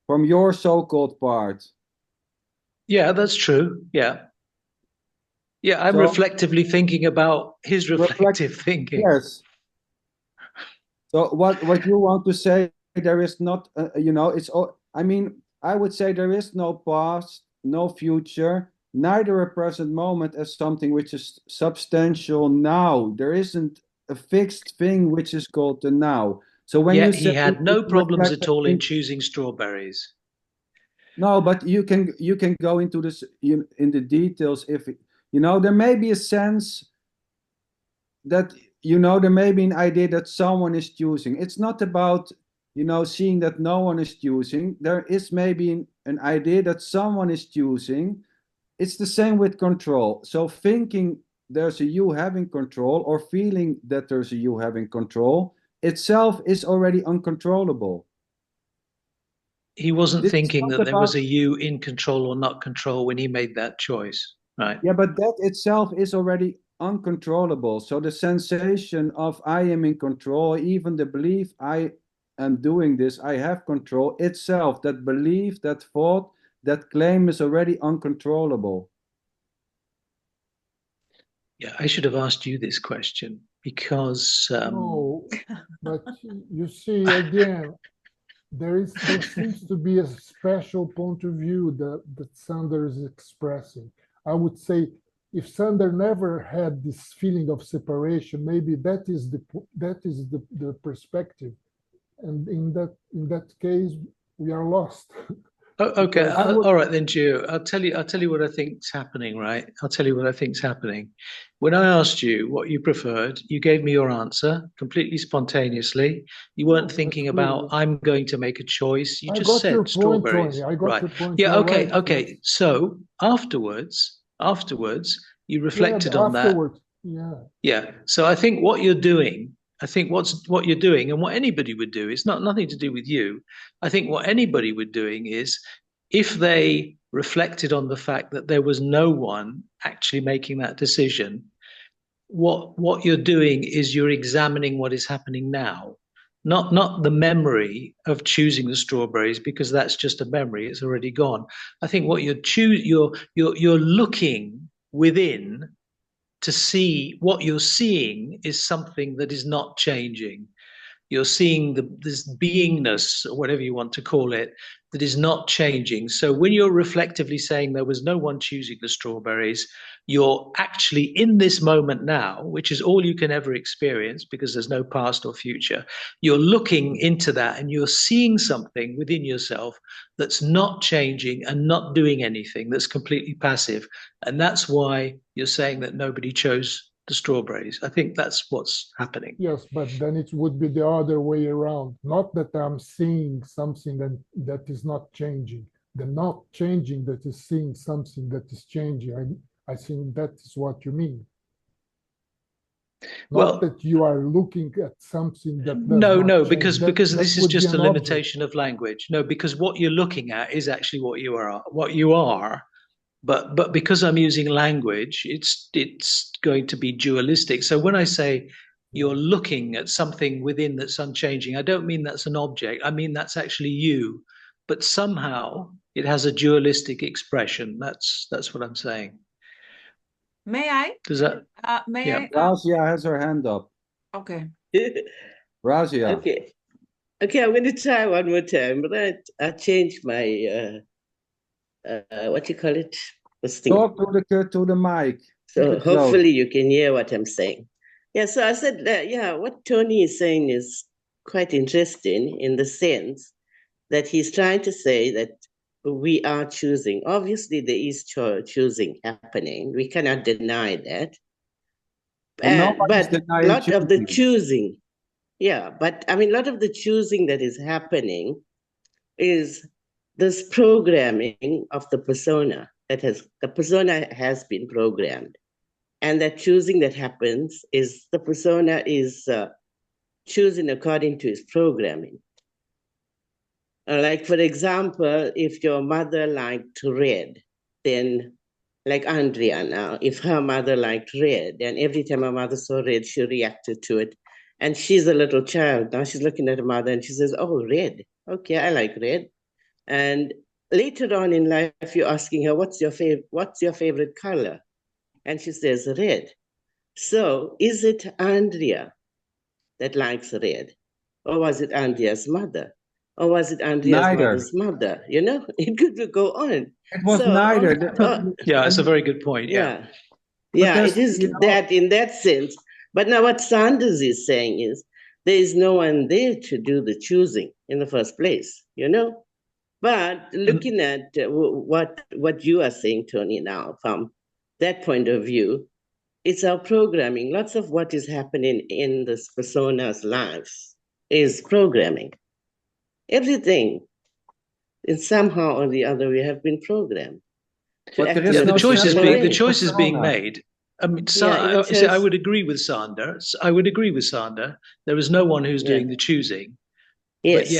from your so-called part. Yeah, that's true. Yeah. Yeah, I'm So- reflectively thinking about his reflective thinking. Yes. So what you want to say, there is not, it's all, I mean, I would say there is no past, no future, neither a present moment as something which is substantial now. There isn't a fixed thing which is called the now. So when you Yet say he had no problems at all in reflective choosing strawberries. No, but you can go into this in the details if there may be a sense that there may be an idea that someone is choosing. It's not about seeing that no one is choosing. There is maybe an idea that someone is choosing. It's the same with control. So thinking there's a you having control or feeling that there's a you having control itself is already uncontrollable. He wasn't This is thinking not that there was about- a you in control or not control when he made that choice, right? Yeah, but that itself is already uncontrollable. So the sensation of I am in control, even the belief I am doing this, I have control itself, that belief, that thought, that claim is already uncontrollable. Yeah, I should have asked you this question because No, but you see, again, there seems to be a special point of view that Sander is expressing. I would say if Sander never had this feeling of separation, maybe that is the perspective, and in that case, we are lost. okay, Because- all right then, Gio. I'll tell you what I think's happening, right? I'll tell you what I think's happening. When I asked you what you preferred, you gave me your answer completely spontaneously. You weren't Oh, thinking that's about good. I'm going to make a choice. You I just got said your point, strawberries. Tony. I got right. your point. Yeah, You're okay, right, okay. yes. So afterwards, you reflected Yeah, on that. afterwards. Yeah. Yeah. So I think what you're doing, what you're doing and what anybody would do, it's nothing to do with you. I think what anybody would doing is if they reflected on the fact that there was no one actually making that decision, what you're doing is you're examining what is happening now. Not the memory of choosing the strawberries, because that's just a memory, it's already gone. I think what you're looking within to see what you're seeing is something that is not changing. You're seeing this beingness, or whatever you want to call it, that is not changing. So when you're reflectively saying there was no one choosing the strawberries, you're actually in this moment now, which is all you can ever experience because there's no past or future. You're looking into that and you're seeing something within yourself that's not changing and not doing anything, that's completely passive. And that's why you're saying that nobody chose the strawberries. I think that's what's happening. Yes, but then it would be the other way around. Not that I'm seeing something that is not changing. The not changing that is seeing something that is changing. I think that is what you mean. Not that you are looking at something that does no, not because change. because that this is would be just a an object. limitation of language. No, because what you're looking at is actually what you are. But because I'm using language, it's going to be dualistic. So when I say you're looking at something within that's unchanging, I don't mean that's an object. I mean that's actually you. But somehow it has a dualistic expression. That's what I'm saying. May I? Does that? May Yeah. I? Razia has her hand up. Okay. Razia. Okay. Okay, I'm going to try one more time, but I changed my, what you call it? This thing. Talk to the mic. So hopefully you can hear what I'm saying. Yeah, so I said, yeah, what Tony is saying is quite interesting in the sense that he's trying to say that we are choosing. Obviously, there is choosing happening. We cannot deny that. But a lot of the choosing, yeah, but I mean, a lot of the choosing that is happening is this programming of the persona the persona has been programmed. And that choosing that happens is the persona is choosing according to its programming. Like, for example, if your mother liked red, then like Andrea now, if her mother liked red, and every time her mother saw red, she reacted to it. And she's a little child. Now she's looking at her mother and she says, oh, red. Okay, I like red. And later on in life, you're asking her, what's your favorite color? And she says, red. So is it Andrea that likes red? Or was it Andrea's mother? Or was it Andrea's mother's mother? You know, it could go on. It was neither. Yeah, it's a very good point. Yeah. Yeah, it is that in that sense. But now what Sanders is saying is there is no one there to do the choosing in the first place, you know? But looking at what you are saying, Tony, now from that point of view, it's our programming. Lots of what is happening in this persona's lives is programming. Everything, in somehow or the other, we have been programmed. But there is the choice is being made. I mean, I would agree with Sander. I would agree with Sander. There is no one who's doing the choosing. Yes.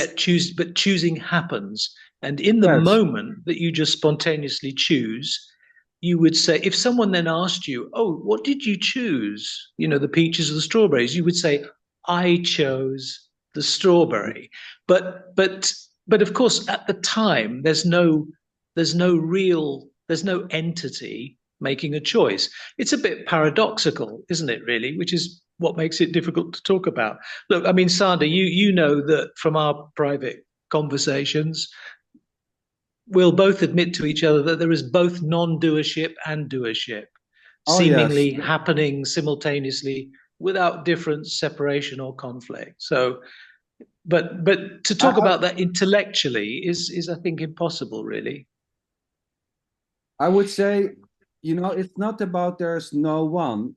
But choosing happens. And in the moment that you just spontaneously choose, you would say, if someone then asked you, oh, what did you choose? You know, the peaches or the strawberries, you would say, I chose the strawberry. But of course, at the time, there's no entity making a choice. It's a bit paradoxical, isn't it, really? Which is what makes it difficult to talk about. Look, I mean, Sander, you know that from our private conversations, we'll both admit to each other that there is both non-doership and doership seemingly happening simultaneously without difference, separation, or conflict. So, but to talk about that intellectually is I think impossible, really. I would say, you know, it's not about there's no one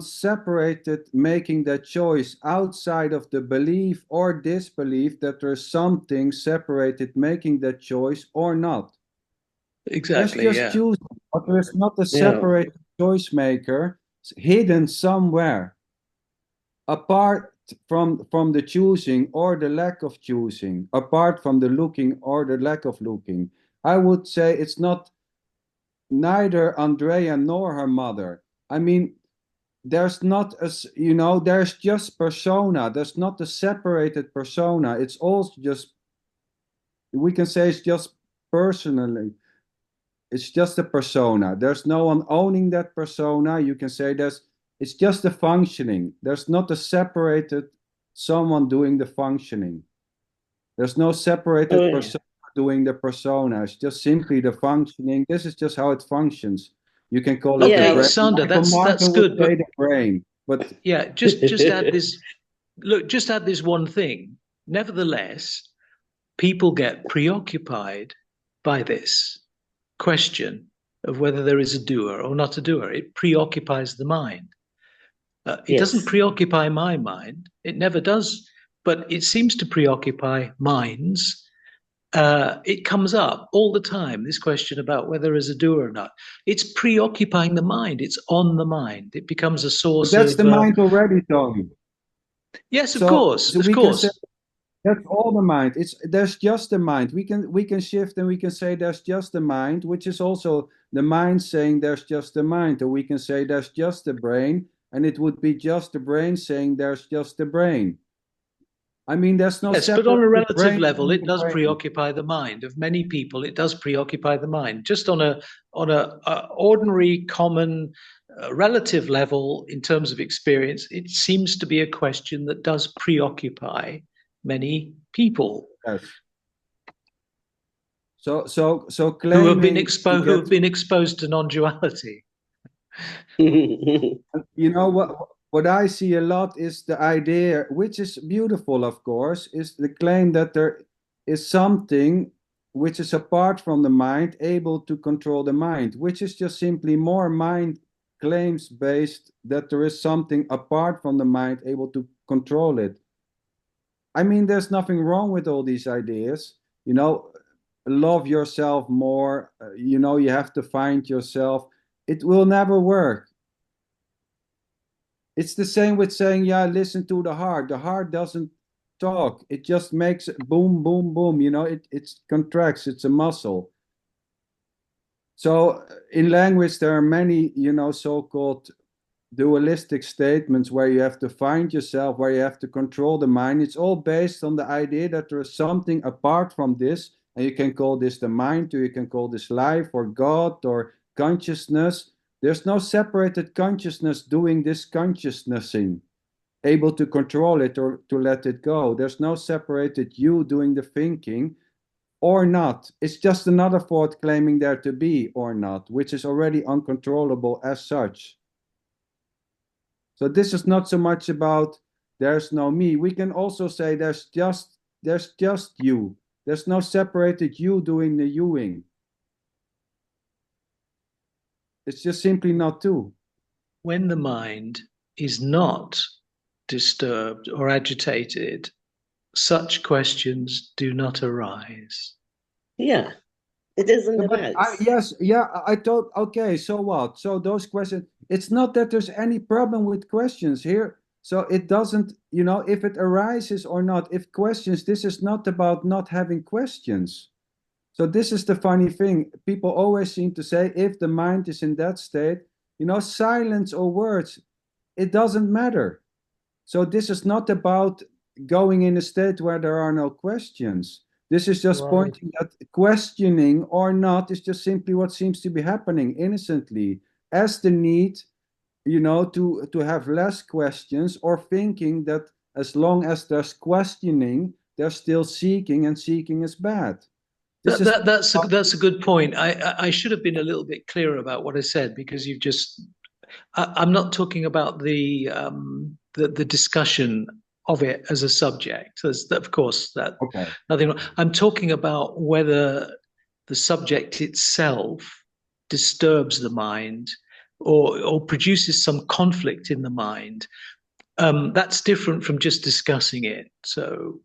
separated making that choice outside of the belief or disbelief that there's something separated making that choice or not. Exactly. There's just choosing, but there's not a separated choice maker hidden somewhere apart from the choosing or the lack of choosing, apart from the looking or the lack of looking. I would say it's not neither Andrea nor her mother. I mean, there's not there's just persona. There's not a separated persona. It's also just, we can say it's just personally. It's just a persona. There's no one owning that persona. You can say it's just a functioning. There's not a separated someone doing the functioning. There's no separated persona doing the persona. It's just simply the functioning. This is just how it functions. You can call it the brain. Sander, that's good. But the brain, but yeah, just add this. Look, just add this one thing. Nevertheless, people get preoccupied by this question of whether there is a doer or not a doer. It preoccupies the mind. It doesn't preoccupy my mind. It never does. But it seems to preoccupy minds. It comes up all the time, this question about whether there is a doer or not. It's preoccupying the mind. It's on the mind. It becomes a source but that's the mind already, Tony. Yes, of course. So of course. That's all the mind. There's just the mind. We can shift and we can say there's just the mind, which is also the mind saying there's just the mind. Or we can say there's just the brain, and it would be just the brain saying there's just the brain. I mean, there's no Yes, but separate on a relative brain level, from it the does brain. preoccupy the mind of many people. It does preoccupy the mind. Just on a ordinary, common, relative level, in terms of experience, it seems to be a question that does preoccupy many people. Yes. So who claiming have been to exposed to non-duality. You know what I see a lot is the idea, which is beautiful, of course, is the claim that there is something which is apart from the mind, able to control the mind, which is just simply more mind claims based that there is something apart from the mind able to control it. I mean, there's nothing wrong with all these ideas. You know, love yourself more. You know, you have to find yourself. It will never work. It's the same with saying, yeah, listen to the heart. The heart doesn't talk. It just makes boom, boom, boom. You know, it contracts. It's a muscle. So in language, there are many, you know, so-called dualistic statements where you have to find yourself, where you have to control the mind. It's all based on the idea that there is something apart from this, and you can call this the mind, or you can call this life, or God, or consciousness. There's no separated consciousness doing this consciousnessing, able to control it or to let it go. There's no separated you doing the thinking or not. It's just another thought claiming there to be or not, which is already uncontrollable as such. So this is not so much about there's no me. We can also say there's just you. There's no separated you doing the youing. It's just simply not two. When the mind is not disturbed or agitated, such questions do not arise. Yeah, it doesn't arise. Yes, yeah, I thought, okay, so what? So those questions, it's not that there's any problem with questions here. So it doesn't, you know, if it arises or not, if questions, this is not about not having questions. So this is the funny thing. People always seem to say, if the mind is in that state, you know, silence or words, it doesn't matter. So this is not about going in a state where there are no questions. This is just pointing at questioning or not is just simply what seems to be happening innocently, as the need, you know, to have less questions, or thinking that as long as there's questioning, there's still seeking, and seeking is bad. That's a good point. I should have been a little bit clearer about what I said, because you've just. I'm not talking about the discussion of it as a subject. Of course, that okay. Nothing wrong. I'm talking about whether the subject itself disturbs the mind or produces some conflict in the mind. That's different from just discussing it. So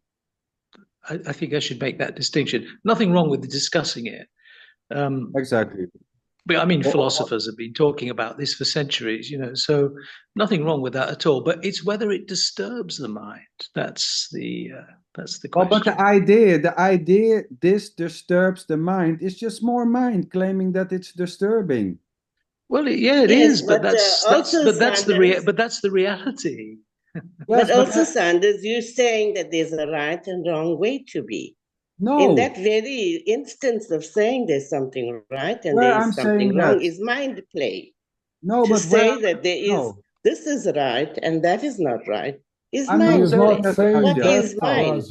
I think I should make that distinction. Nothing wrong with discussing it. Exactly. But I mean, philosophers have been talking about this for centuries, you know, so nothing wrong with that at all. But it's whether it disturbs the mind. That's the question. Oh, but the idea this disturbs the mind is just more mind claiming that it's disturbing. Well, yeah, it Yes, is, but that's the reality. Yes, but also, Sanders, you're saying that there's a right and wrong way to be. No. In that very instance of saying there's something right and where there's something wrong is mind play. No, to but say that there is no. This is right and that is not right is I'm mind not play. saying What that, is mind?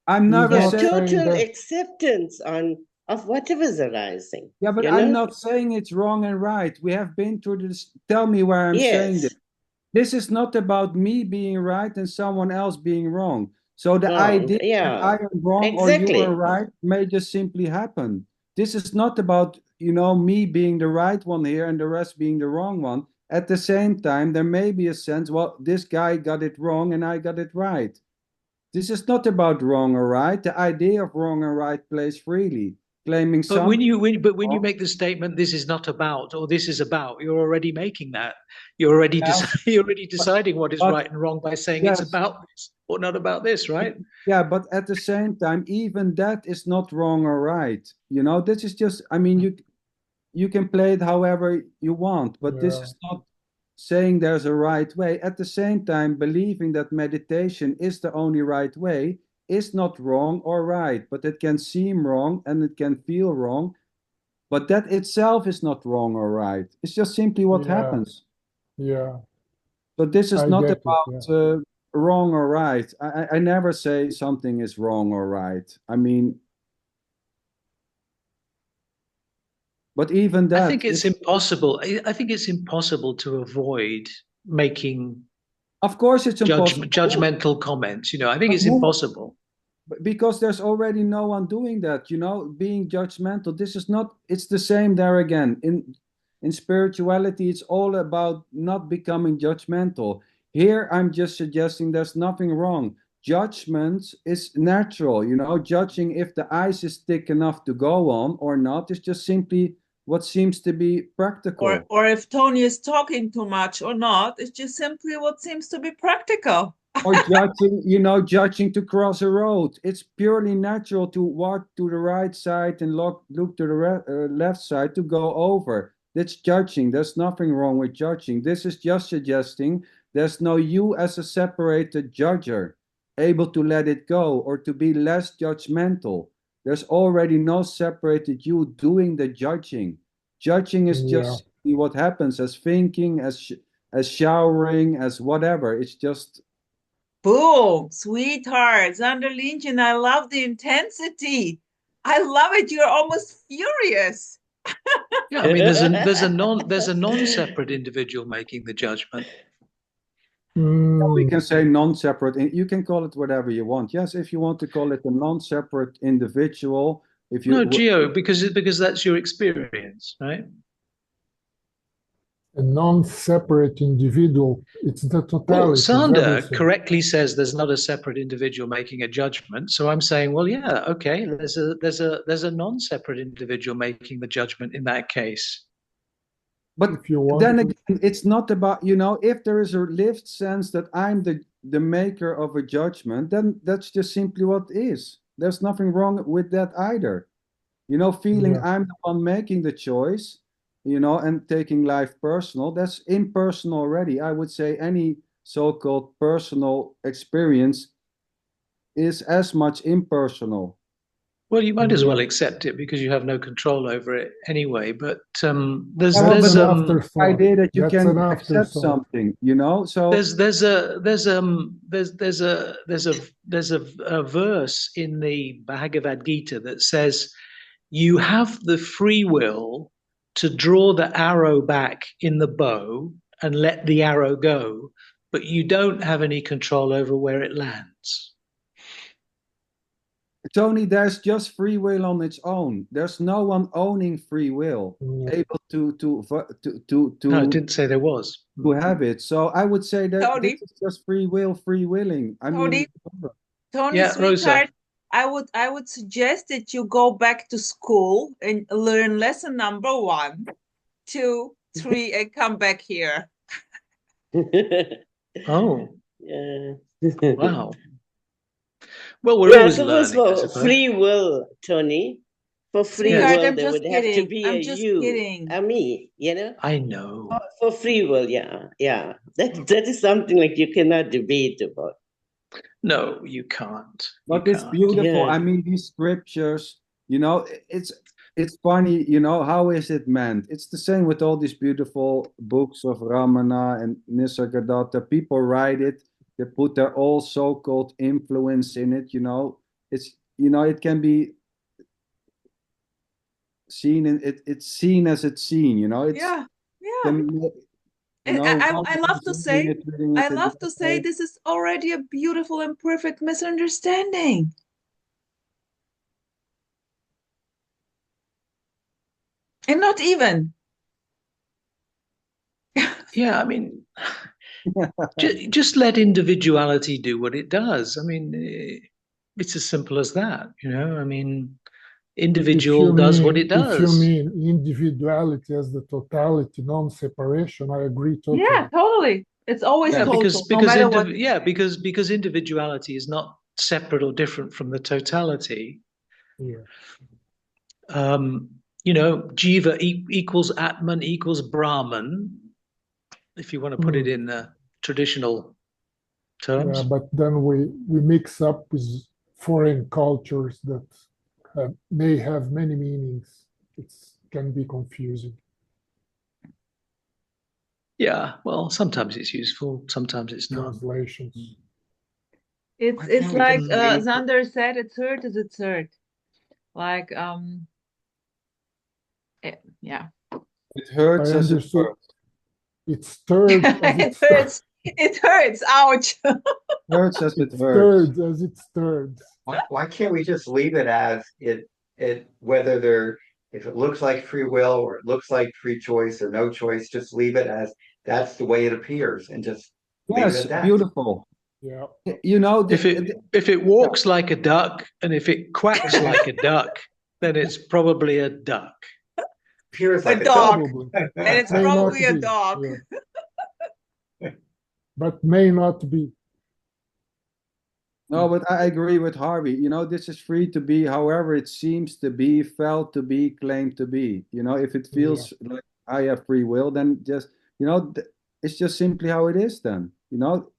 I'm never saying total acceptance of whatever's arising. Yeah, but I'm not saying it's wrong and right. We have been through this. Tell me where I'm saying this. This is not about me being right and someone else being wrong. So the idea that I am wrong or you are right may just simply happen. This is not about, you know, me being the right one here and the rest being the wrong one. At the same time, there may be a sense, well, this guy got it wrong and I got it right. This is not about wrong or right. The idea of wrong and right plays freely. Claiming but when you make the statement, this is not about, or this is about, you're already making that. You're already deciding what is right and wrong by saying it's about this or not about this, right? Yeah, but at the same time, even that is not wrong or right. You know, this is just, I mean, you can play it however you want, but this is not, saying there's a right way, at the same time believing that meditation is the only right way is not wrong or right, but it can seem wrong and it can feel wrong, but that itself is not wrong or right. It's just simply what happens. Yeah. So this is not get it, about wrong or right. I never say something is wrong or right. I mean, but even that, I think it's impossible. I think it's impossible to avoid making, of course, it's impossible. Judgmental comments. You know, I think it's impossible. Because there's already no one doing that, you know, being judgmental. This is not, it's the same there again. In spirituality, it's all about not becoming judgmental. Here, I'm just suggesting there's nothing wrong. Judgment is natural, you know, judging if the ice is thick enough to go on or not is just simply what seems to be practical. Or if Tony is talking too much or not, it's just simply what seems to be practical. Or judging, you know, judging to cross a road. It's purely natural to walk to the right side and look to the left side to go over. That's judging. There's nothing wrong with judging. This is just suggesting there's no you as a separated judger, able to let it go or to be less judgmental. There's already no separated you doing the judging. Judging is just what happens as thinking, as showering, as whatever. It's just... Boom, sweetheart, SanderLiiiinchen, I love the intensity. I love it. You're almost furious. Yeah, I mean, there's a non-separate individual making the judgment. We can say non-separate. You can call it whatever you want. Yes, if you want to call it a non-separate individual. If you Gio, because that's your experience, right? A non-separate individual, it's the totality. Well, Sander correctly says there's not a separate individual making a judgment. So I'm saying, well, yeah, okay, there's a non-separate individual making the judgment in that case. But then again, it's not about, you know, if there is a lived sense that I'm the maker of a judgment, then that's just simply what is. There's nothing wrong with that either. You know, feeling I'm the one making the choice, you know, and taking life personal, that's impersonal already. I would say any so-called personal experience is as much impersonal. Well, you might as well accept it because you have no control over it anyway. But there's an idea that you can accept something, you know. So there's a verse in the Bhagavad Gita that says you have the free will to draw the arrow back in the bow and let the arrow go, but you don't have any control over where it lands. Tony, there's just free will on its own. There's no one owning free will, able to. No, I didn't say there was. To have it. So I would say that Tony, this is just free willing. I mean, Tony, yeah, sweetheart, I would suggest that you go back to school and learn lesson number 1, 2, 3, and come back here. Oh, yeah. Wow. Well, we're always learning. For free will, Tony. For free will, there would have to be a you, a me, you know? I know. For free will, yeah. That is something like you cannot debate about. No, you can't. But it's beautiful. Yeah. I mean, these scriptures, you know, it's funny, you know, how is it meant? It's the same with all these beautiful books of Ramana and Nisargadatta. People write it. They put their all so-called influence in it, you know. It's, you know, it can be seen in it's seen as it's seen, you know. It's, yeah. You know, I love to say this is already a beautiful and perfect misunderstanding. And not even. Yeah, I mean, just let individuality do what it does. I mean, it's as simple as that, you know. I mean, individual does what it does. If you mean individuality as the totality, non-separation, I agree totally. Yeah, totally. It's always total, because individuality is not separate or different from the totality. Yeah. You know, Jiva equals Atman equals Brahman. if you want to put it in traditional terms. Yeah, but then we mix up with foreign cultures that may have many meanings. It can be confusing. Yeah, well, sometimes it's useful, sometimes it's not. Translations. It's like Sander said, it's hurt as it's hurt. Like yeah. It hurts I as it understood. hurts. It's stirred as It it's hurts. It hurts. Ouch. Hurts as it It's hurts. stirred as it's stirred. Why can't we just leave it as it whether there if it looks like free will or it looks like free choice or no choice, just leave it as that's the way it appears and just leave it Yes, at that. beautiful. Yeah. You know, If it walks like a duck and if it quacks like a duck, then it's probably a duck. Appears like A dog. Probably. And it's May not probably a be, dog. yeah. But may not be. no, but I agree with Harvey. You know, this is free to be however it seems to be, felt to be, claimed to be. You know, if it feels like I have free will, then just, you know, it's just simply how it is then, you know.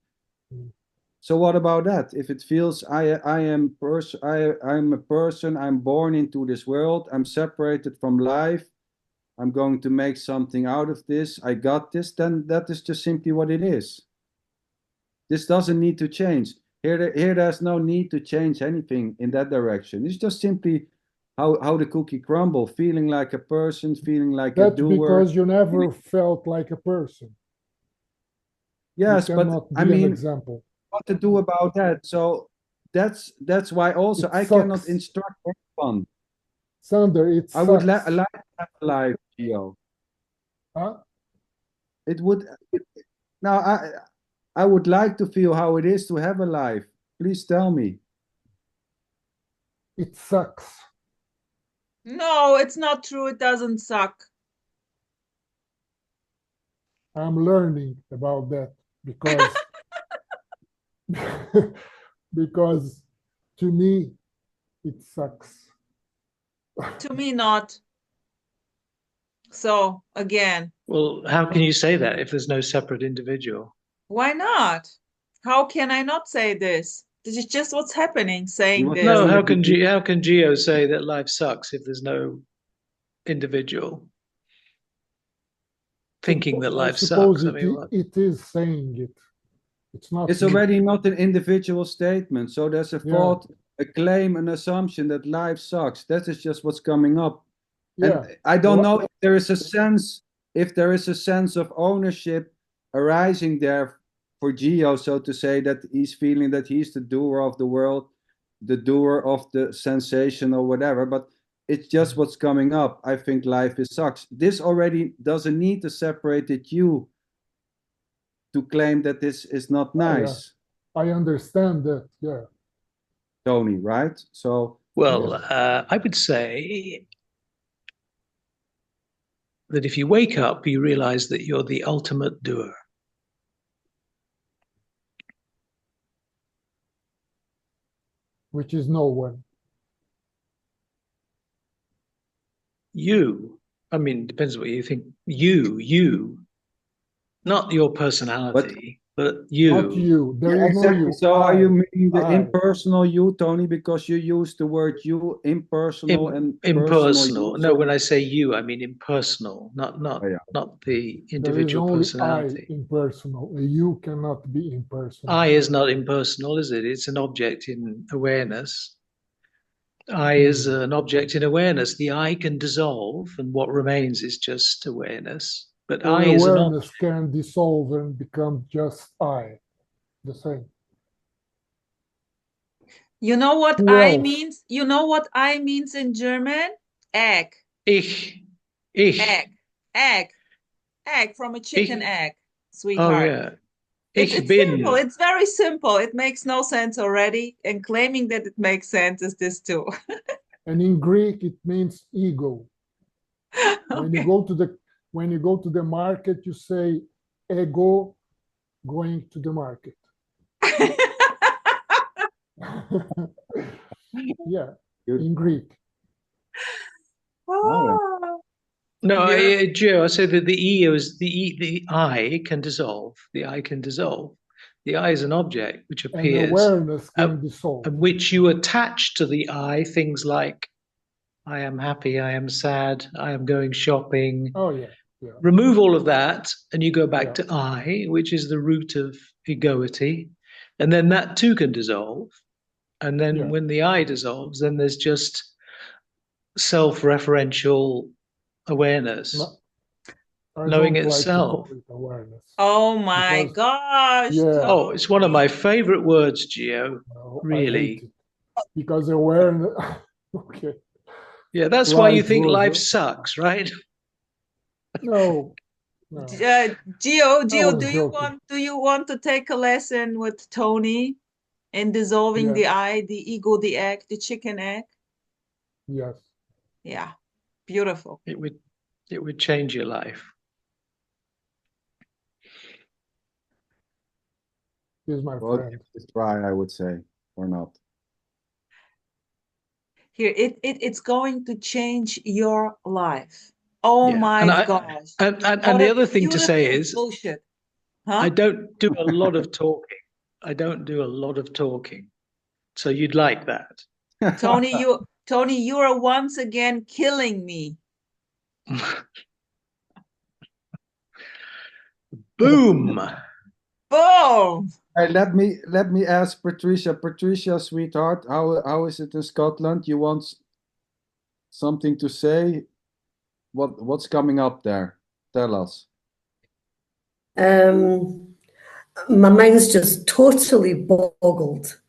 So what about that? If it feels I'm a person, I'm born into this world, I'm separated from life, I'm going to make something out of this, I got this, then that is just simply what it is. This doesn't need to change. Here there's no need to change anything in that direction. It's just simply how the cookie crumble, feeling like a person, feeling like a That's doer. because you never felt like a person. Yes, You but cannot I be an mean, example. what to do about that? So that's why also It I sucks. cannot instruct anyone. Sander, it I would sucks. like to have a life, Gio. Huh? It would. Now I would like to feel how it is to have a life. Please tell me. It sucks. No, it's not true. It doesn't suck. I'm learning about that because because to me it sucks. To me, not. So again, Well, how can you say that if there's no separate individual? why not? How can I not say this? This is just what's happening, saying this. No, how can Gio say that life sucks if there's no individual thinking that life sucks? I mean, it is saying it. It's not. It's already not an individual statement. So there's a thought, a claim, an assumption that life sucks. That is just what's coming up. Yeah. And I don't know if there is a sense of ownership arising there for Gio, so to say, that he's feeling that he's the doer of the world, the doer of the sensation or whatever, but it's just what's coming up. I think life is sucks. This already doesn't need to separate you to claim that this is not nice. Yeah. I understand that, yeah. Tony, right? So well, I would say that if you wake up, you realize that you're the ultimate doer. Which is no one. You, I mean, depends what you think. You, not your personality, but you. Not you. There is exactly. no you. So are you meaning the impersonal you, Tony, because you use the word you, impersonal and impersonal? You, no, when I say you, I mean impersonal, not the individual personality. There is only I impersonal. You cannot be impersonal. I is not impersonal, is it? It's an object in awareness. I is an object in awareness. The I can dissolve, and what remains is just awareness. But or I is an awareness can dissolve and become just I, the same. You know what I means? You know what I means in German? Egg. Ich. Egg from a chicken egg, sweetheart. Oh yeah. It's simple. It's very simple. It makes no sense already, and claiming that it makes sense is this too. And in Greek, it means ego. Okay. When you go to the market, you say ego going to the market. Yeah, in Greek. Oh. No, You're Joe, I said that the E is the I can dissolve. The I can dissolve. The I is an object which And appears, awareness can dissolve. and which you attach to the I things like I am happy, I am sad, I am going shopping. Oh, yeah. Yeah. Remove all of that, and you go back Yeah. to I, which is the root of egoity, and then that too can dissolve. And then Yeah. when the I dissolves, then there's just self-referential awareness, No, I knowing don't like to itself. call it awareness. oh my Because- gosh, Yeah. Oh, it's one of my favorite words, Gio. No, I Really. hate it. Because awareness. Okay. Yeah, that's why you Right, think Rosa. life sucks, right? No. No. Gio, was joking. do you want to take a lesson with Tony in dissolving Yeah. the I, the ego, the egg, the chicken egg? Yes. Yeah, beautiful. It would change your life. He's my Well, friend. give it a try, I would say, or not. Here, it's going to change your life. Oh Yeah. my gosh. And What the a other thing to say beautiful is, bullshit. I Huh? don't do a lot of talking. I don't do a lot of talking. So you'd like that. Tony, you are once again killing me. Boom. Boom. Hey, let me ask Patricia. Patricia, sweetheart, how is it in Scotland? You want something to say? What's coming up there? Tell us. My mind's just totally boggled.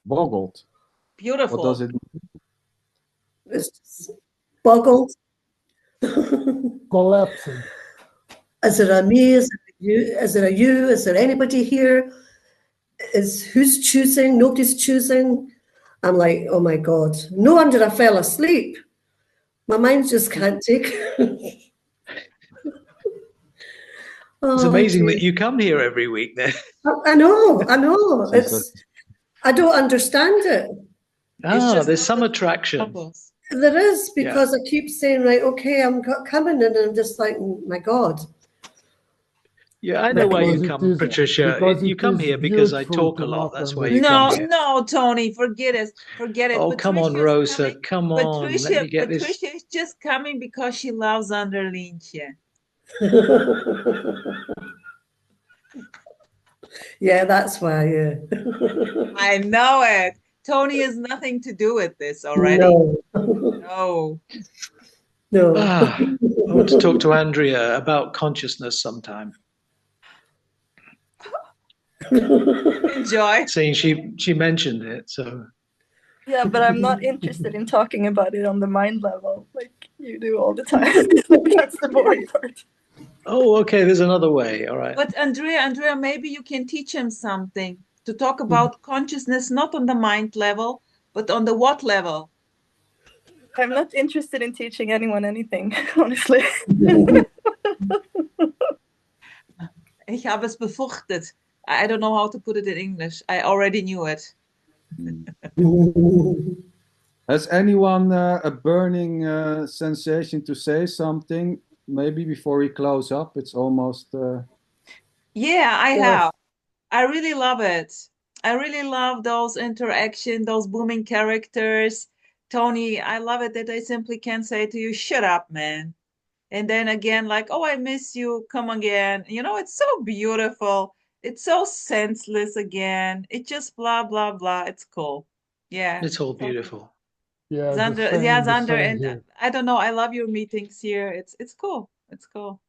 Boggled. Beautiful. What does it mean? It's just boggled. Collapsing. Is it a me? Is it a you? Is it a you? Is there anybody here? Who's choosing? Nobody's choosing. I'm like, oh my God. No wonder I fell asleep. My mind just can't take it. It's amazing that you come here every week then. I know. Jesus. I don't understand it. There's some attraction. There is, because I keep saying, right, okay, I'm coming, and I'm just like, my God. Yeah, I know why you Because come, it is- Patricia. because You it come is here because I beautiful talk a to lot. not That's why you come here. No, Tony, forget it. Forget it. Oh, come on, Patricia's Rosa. coming- Come on. Let me get this. Patricia is just coming because she loves SanderLiiiinchen. Yeah, that's why, yeah. I know it. Tony has nothing to do with this already. No. No. I want to talk to Andrea about consciousness sometime. Enjoy. Saying she mentioned it, so. Yeah, but I'm not interested in talking about it on the mind level like you do all the time. That's the boring part. Oh, okay. There's another way. All right. But Andrea, maybe you can teach him something to talk about consciousness, not on the mind level, but on the what level? I'm not interested in teaching anyone anything, honestly. Ich habe es befürchtet. I don't know how to put it in English. I already knew it. Has anyone a burning sensation to say something? Maybe before we close up, it's almost. Yeah, I have. I really love it. I really love those interaction, those booming characters. Tony, I love it that I simply can say to you, shut up, man. And then again, like, oh, I miss you, come again. You know, it's so beautiful. It's so senseless again. It just blah, blah, blah. It's cool. Yeah. It's all beautiful. Yeah, Xander, the same, yeah, the Xander, same and here. I don't know. I love your meetings here. It's cool. It's cool.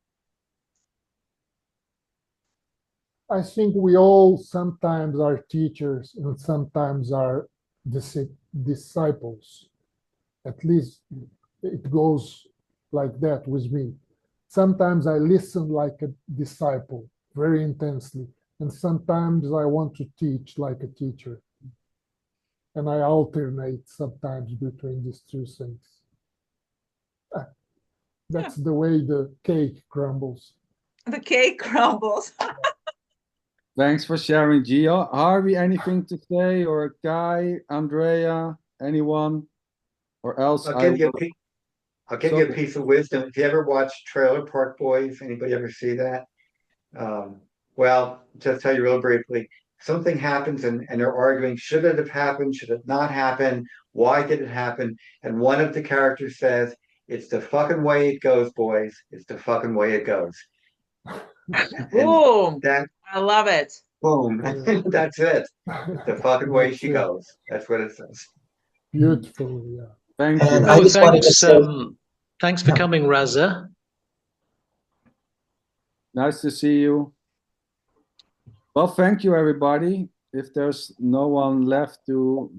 I think we all sometimes are teachers and sometimes are disciples. At least it goes like that with me. Sometimes I listen like a disciple very intensely, and sometimes I want to teach like a teacher. And I alternate sometimes between these two things. That's the way the cake crumbles. The cake crumbles. Thanks for sharing, Gio. Harvey, anything to say? Or Kai, Andrea, anyone? Or else I'll give you a piece. I'll give you a piece of wisdom. If you ever watch Trailer Park Boys, anybody ever see that? Well, just tell you real briefly, something happens and they're arguing, should it have happened? Should it not happen? Why did it happen? And one of the characters says, it's the fucking way it goes, boys. It's the fucking way it goes. Boom. That, I love it. boom. That's it. It's the fucking way she goes. That's what it says. Beautiful, yeah. Thank And you. I just wanted to thanks, say, thanks for coming, Raza. Nice to see you. Well, thank you, everybody. If there's no one left who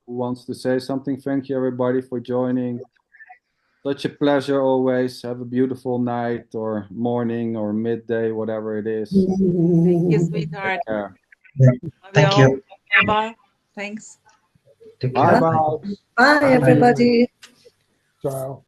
wants to say something, thank you, everybody, for joining. Such a pleasure always. Have a beautiful night or morning or midday, whatever it is. Thank you, sweetheart. Yeah. thank you. Bye-bye. Thanks. Take care. Bye-bye. Bye, everybody. Ciao.